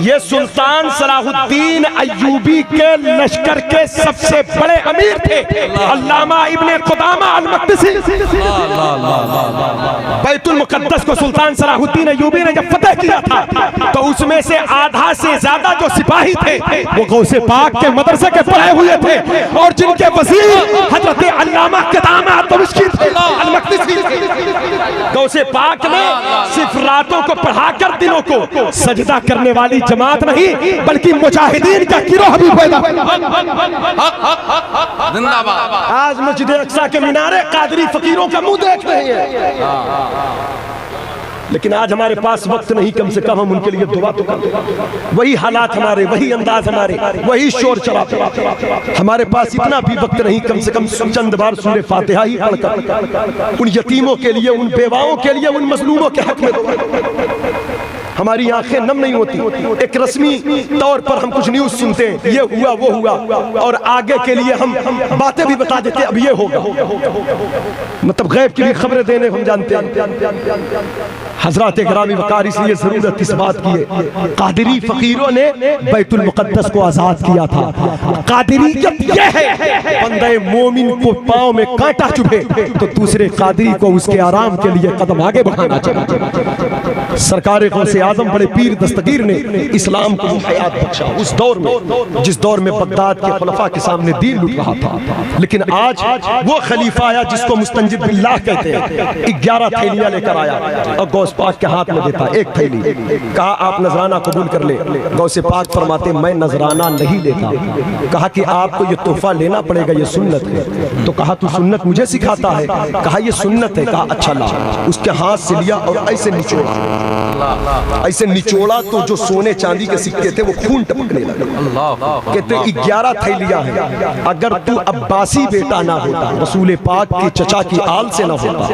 ये सुल्तान सलाहुद्दीन अय्यूबी के लश्कर के सबसे बड़े अमीर थे, अल्लामा इब्ने कुदामा अल मक़दिसी। बैतुल मुक़द्दस को सुल्तान सलाहुद्दीन अय्यूबी ने जब फतह किया था तो उसमें से आधा से ज्यादा जो सिपाही थे वो गौसे पाक के मदरसे के पढ़े हुए थे और जिनके वज़ीर हज़रत अल्लामा कुदामा अल मक़दिसी। गौसे पाक ने सिर्फ रातों को पढ़ाकर दिनों को सजदा करने वाली जमात नहीं बल्कि मुजाहिदीन का गिरोह भी पैदा। आज मस्जिद अक्सा के मीनारे कादरी फकीरों का मुंह देख रहे हैं, लेकिन आज हमारे पास वक्त नहीं, कम से कम हम उनके लिए दुआ तो करें। वही हालात हमारे, वही अंदाज हमारे, वही शोर चलाते। हमारे पास इतना भी वक्त नहीं, कम से कम चंद बार सूरे फातिहा ही पढ़कर उन यतीमों के लिए, उन बेवाओं के लिए, उन मजलूमों के हक में हमारी आंखें नम नहीं होती। एक रस्मी तौर पर हम कुछ न्यूज सुनते हैं, ये हुआ वो हुआ, और आगे के लिए हम बातें भी बता देते, अब ये होगा, मतलब गैब की भी खबरें देने हम जानते हैं। हजरत गिरामी वकार, इसलिए जरूरत इस बात की है, कादरी फकीरों ने बैतुल मुकद्दस को आजाद किया था। कादरियत यह है, बंदे मोमिन को पांव में कांटा चुभे तो दूसरे कादरी को उसके आराम के लिए कदम आगे बढ़ाना चाहिए। सरकार गौसे आजम बड़े पीर दस्तगीर ने इस्लाम को हयात बख्शा उस दौर में जिस दौर में बगदाद के खुलफा के सामने दीन लुट रहा था। लेकिन आज वो खलीफा आया जिसको मुस्तंजिद बिल्लाह कहते हैं, 11 थैलियां लेकर आया और गौस पाक के हाथ में देता एक थैली, कहा आप नजराना कबूल कर ले। गौसे पाक फरमाते मैं नजराना नहीं लेता। कहा कि आपको ये तोहफा लेना पड़ेगा, ये सुन्नत है। तो कहा तू सुन्नत मुझे सिखाता है? कहा ये सुन्नत है। कहा अच्छा ला। उसके हाथ से लिया और ऐसे निचोड़ा तो जो सोने चांदी के सिक्के थे वो खून टपकने लगे। कहते 11 थैलियां हैं, अगर तू अब्बासी बेटा ना होता, रसूल पाक के चचा की आल से ना होता,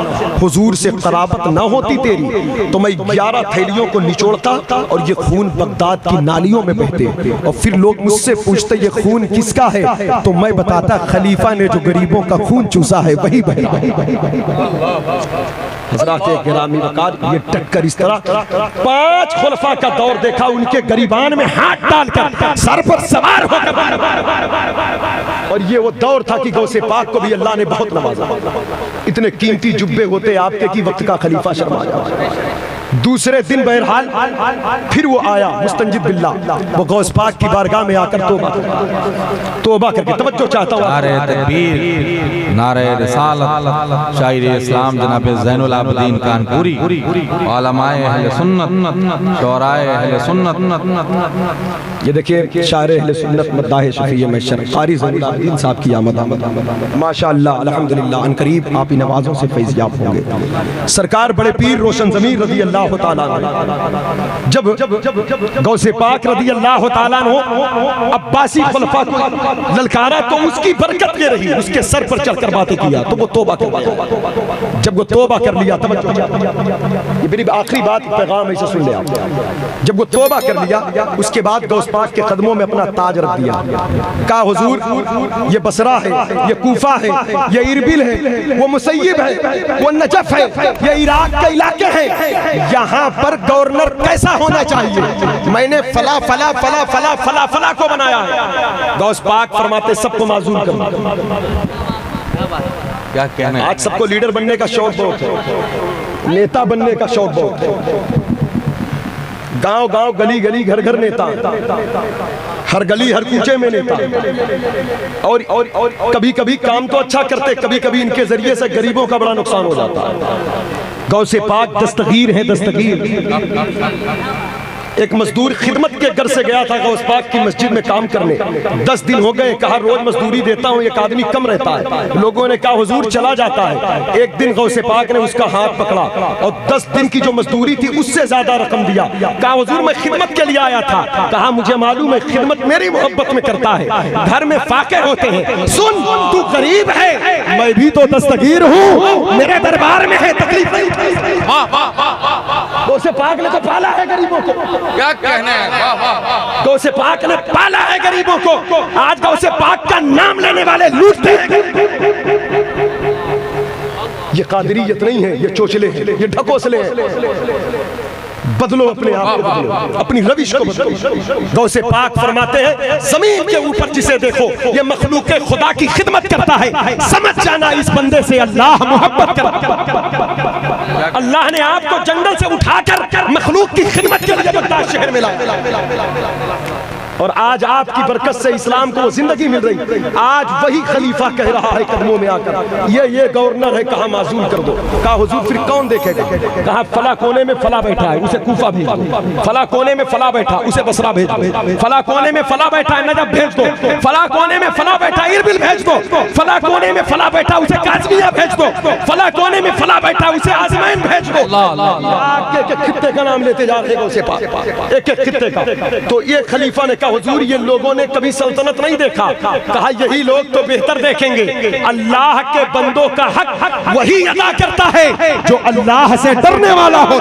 हुजूर से कराबत ना होती तेरी, तो मैं 11 थैलियों को निचोड़ता और ये खून बगदाद की नालियों में बहते। और फिर लोग मुझसे पूछते ये खून किसका है, तो मैं बताता खलीफा ने जो गरीबों का खून चूसा है वही बह रहा है। हज़रात गिरामी वकार, ये टक्कर इस तरह 5 खुलफा का दौर देखा, उनके गरीबान में हाथ डालकर सर पर सवार होकर, और ये वो दौर था कि गौसे पाक को भी अल्लाह ने बहुत नवाजा। इतने कीमती जुब्बे होते आपके की वक्त का खलीफा शर्मा जाए। दूसरे दिन बहरहाल फिर वो आया मुस्तंजिद बिल्लाह, वो गौस पाक की बारगाह में आकर तौबा करके तवज्जो चाहता हूं। नारे तकबीर, नारे रिसालत, शायर इस्लाम जनाब ज़ैनुल आबिदीन कानपुरी, उलमाए अहले सुन्नत, शोराए अहले सुन्नत। ये देखिए शायर अहले सुन्नत मद्दाह शफीए महशर क़ारी ज़ैनुल आबिदीन साहब की आमद माशाअल्लाह अल्हम्दुलिल्लाह। अनकरीब आप ही नवाजों से फैज़याब होंगे। सरकार बड़े पीर रोशन ज़मीर रज़ी अल्लाह ताला जब गौसे पाक रज़ी अल्लाह ताला अब्बासी खुलफा को ललकारा तो उसकी बरकत ये रही, उसके सर पर चढ़कर बातें किया तो वो तौबा कर लिया। जब वो तौबा कर लिया, ये मेरी आखिरी बात पैगाम ऐसे सुन ले आप, जब वो तौबा कर लिया उसके बाद गौस पाक के कदमों में अपना ताज रख दिया। कहा हुजूर ये बसरा है, ये कूफा है, ये इरबिल है, वो मुसय्यब है, वो नजफ है, ये इराक के इलाके हैं, यहाँ पर गवर्नर कैसा होना चाहिए, मैंने फला फला फला फला फला फला को बनाया है। गौस पाक फरमाते सबको माजूर करना। क्या कहना, आज सबको लीडर बनने का शौक बहुत है, नेता बनने का शौक बहुत है। गांव गांव गली गली घर घर नेता, हर गली हर कूचे में नेता, और कभी कभी काम तो अच्छा करते, कभी कभी इनके जरिए से गरीबों का बड़ा नुकसान हो जाता है। गौसे पाक दस्तगीर है, दस्तगीर। एक मजदूर खिदमत के घर से गया था गौस पाक की मस्जिद में काम करने, 10 दिन हो गए, कहा रोज मजदूरी देता हूँ, एक आदमी कम रहता है। लोगों ने कहा हुजूर चला जाता है। एक दिन गौसे पाक ने उसका हाथ पकड़ा और 10 दिन की जो मजदूरी थी उससे ज्यादा रकम दिया। कहा हुजूर मैं खिदमत के लिए आया था। कहा मुझे मालूम है खिदमत मेरी मोहब्बत में करता है, घर में फाके होते हैं, सुन तू गरीब है, मैं भी तो दस्तगीर हूँ, मेरे दरबार में है तकलीफ नहीं। गौसे पाक ने तो पाला है गरीबों को, क्या कहना है, गौसे पाक ने पाला है गरीबों को। आज गौसे पाक का नाम लेने वाले लूटते हैं। ये कादरियत नहीं है, ये चोचले हैं, ये ढकोसले हैं। बदलो अपने आप को, बदलो अपनी रविश को बदलो। गौसे पाक फरमाते हैं जमीन के ऊपर जिसे देखो ये मखलूक खुदा की खिदमत करता है, समझ जाना इस बंदे से अल्लाह मोहब्बत करता। अल्लाह ने आपको जंगल से उठाकर मखलूक की खिदमत के लिए बगदाद शहर में लाया। और आज आपकी बरकत से इस्लाम को वो जिंदगी मिल रही। आज वही खलीफा कह रहा है कदमों में आकर, ये गवर्नर है, कहा माजूल कर दो। कहा हुजूर फिर कौन देखेगा? कहा फला कोने में फला बैठा है, उसे कूफा भेज दो। फला कोने में फला बैठा, उसे बसरा भेज दो। फला कोने में फला बैठा है, नजफ भेज दो। फला कोने में फला बैठा है, इरबिल भेज दो। फला कोने में फला बैठा, उसे काज़मिया भेज दो। फला कोने में फला बैठा, उसे आज़मैन भेज दो। एक एक खित्ते का नाम लेते जा रहे हैं उसे पाक, एक एक खित्ते का। तो ये खलीफा ने कहा हुजूर ये लोगों ने कभी सल्तनत नहीं देखा। कहा यही लोग तो बेहतर देखेंगे। अल्लाह के बंदों का हक वही अदा करता है जो अल्लाह से डरने वाला हो।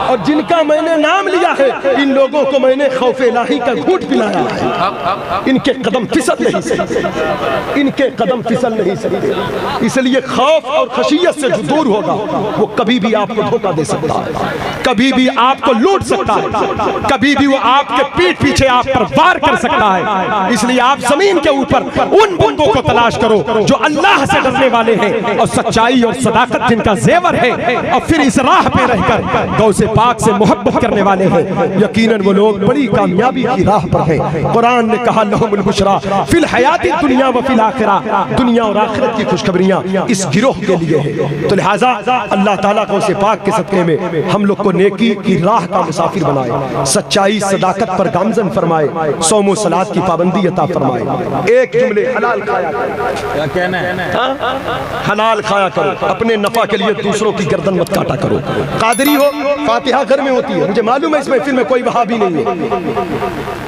और जिनका मैंने नाम लिया है, इन लोगों को मैंने खौफ इलाही का घूंट पिलाया है। इनके कदम फिसल नहीं सकते, इनके कदम फिसल नहीं सकते। इसलिए खौफ और खशियत से जो दूर होगा वो कभी भी आपको धोखा दे सकता है, कभी भी आपको लूट सकता है, कभी भी वो आपके पीठ पीछे आप पर वार कर सकता है। इसलिए आप जमीन के ऊपर उन बंदों को तलाश करो जो अल्लाह से डरने वाले हैं और सच्चाई और सदाकत जिनका जेवर है, और फिर इस राह पे रहकर गौसे पाक से मोहब्बत करने वाले हैं। यकीनन वो लोग बड़ी कामयाबी की राह पर हैं। कुरान ने कहा लहुमुल बुशरा फिल हयाती दुनिया व फिल आखिरा, दुनिया और आखिरत की खुशखबरियां इस गिरोह के लिए है। तो लिहाजा अल्लाह ताला गौसे पाक के सदक़े में हम लोग को नेकी की राह का मुसाफिर बनाए, सच्चाई सदाकत पर गामजन फरमाए, सौम व सलात की पाबंदी अता फरमाए। एक जुमले हलाल खाया क्या कहना है? हलाल खाया करो, अपने नफा के लिए दूसरों की गर्दन मत काटा करो। कादरी हो, फातिहा घर में होती है, मुझे मालूम है इस महफिल में कोई वहाबी नहीं है।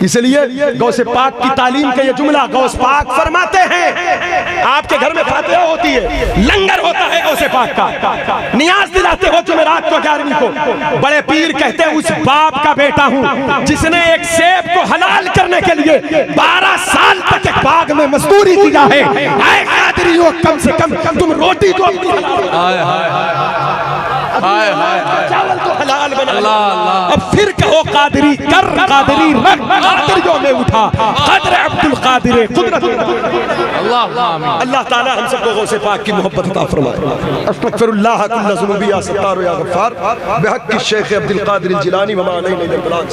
इसलिए गौसे पाक की तालीम का ये जुमला गौस पाक फरमाते हैं आपके घर में फातिहा होती है, लंगर होता है गौसे पाक का, नियाज दिलाते हो जुमेरात को 11वीं को। बड़े पीर कहते हैं उस बाप का बेटा हूं जिसने एक सेब को हलाल करने के लिए 12 साल तक एक बाग में मजदूरी किया है। ऐ कादरी हो, कम से कम तुम रोटी तो चावल तो हलाल बना। अब फिर कहो कादरी कर, कादरी रख, कादरियों में उठा कदर अब्दुल कादिर कुदरत। अल्लाह ताला हम सबको गौसे पाक की मोहब्बत अता फरमाए। अस्तगफिरुल्लाह कुल्ल ज़ुनूबी या सत्तार या गफ्फार बिहक़्क़ि शेख अब्दुल कादिर जिलानी व मा अलैहि मिनल बलाग।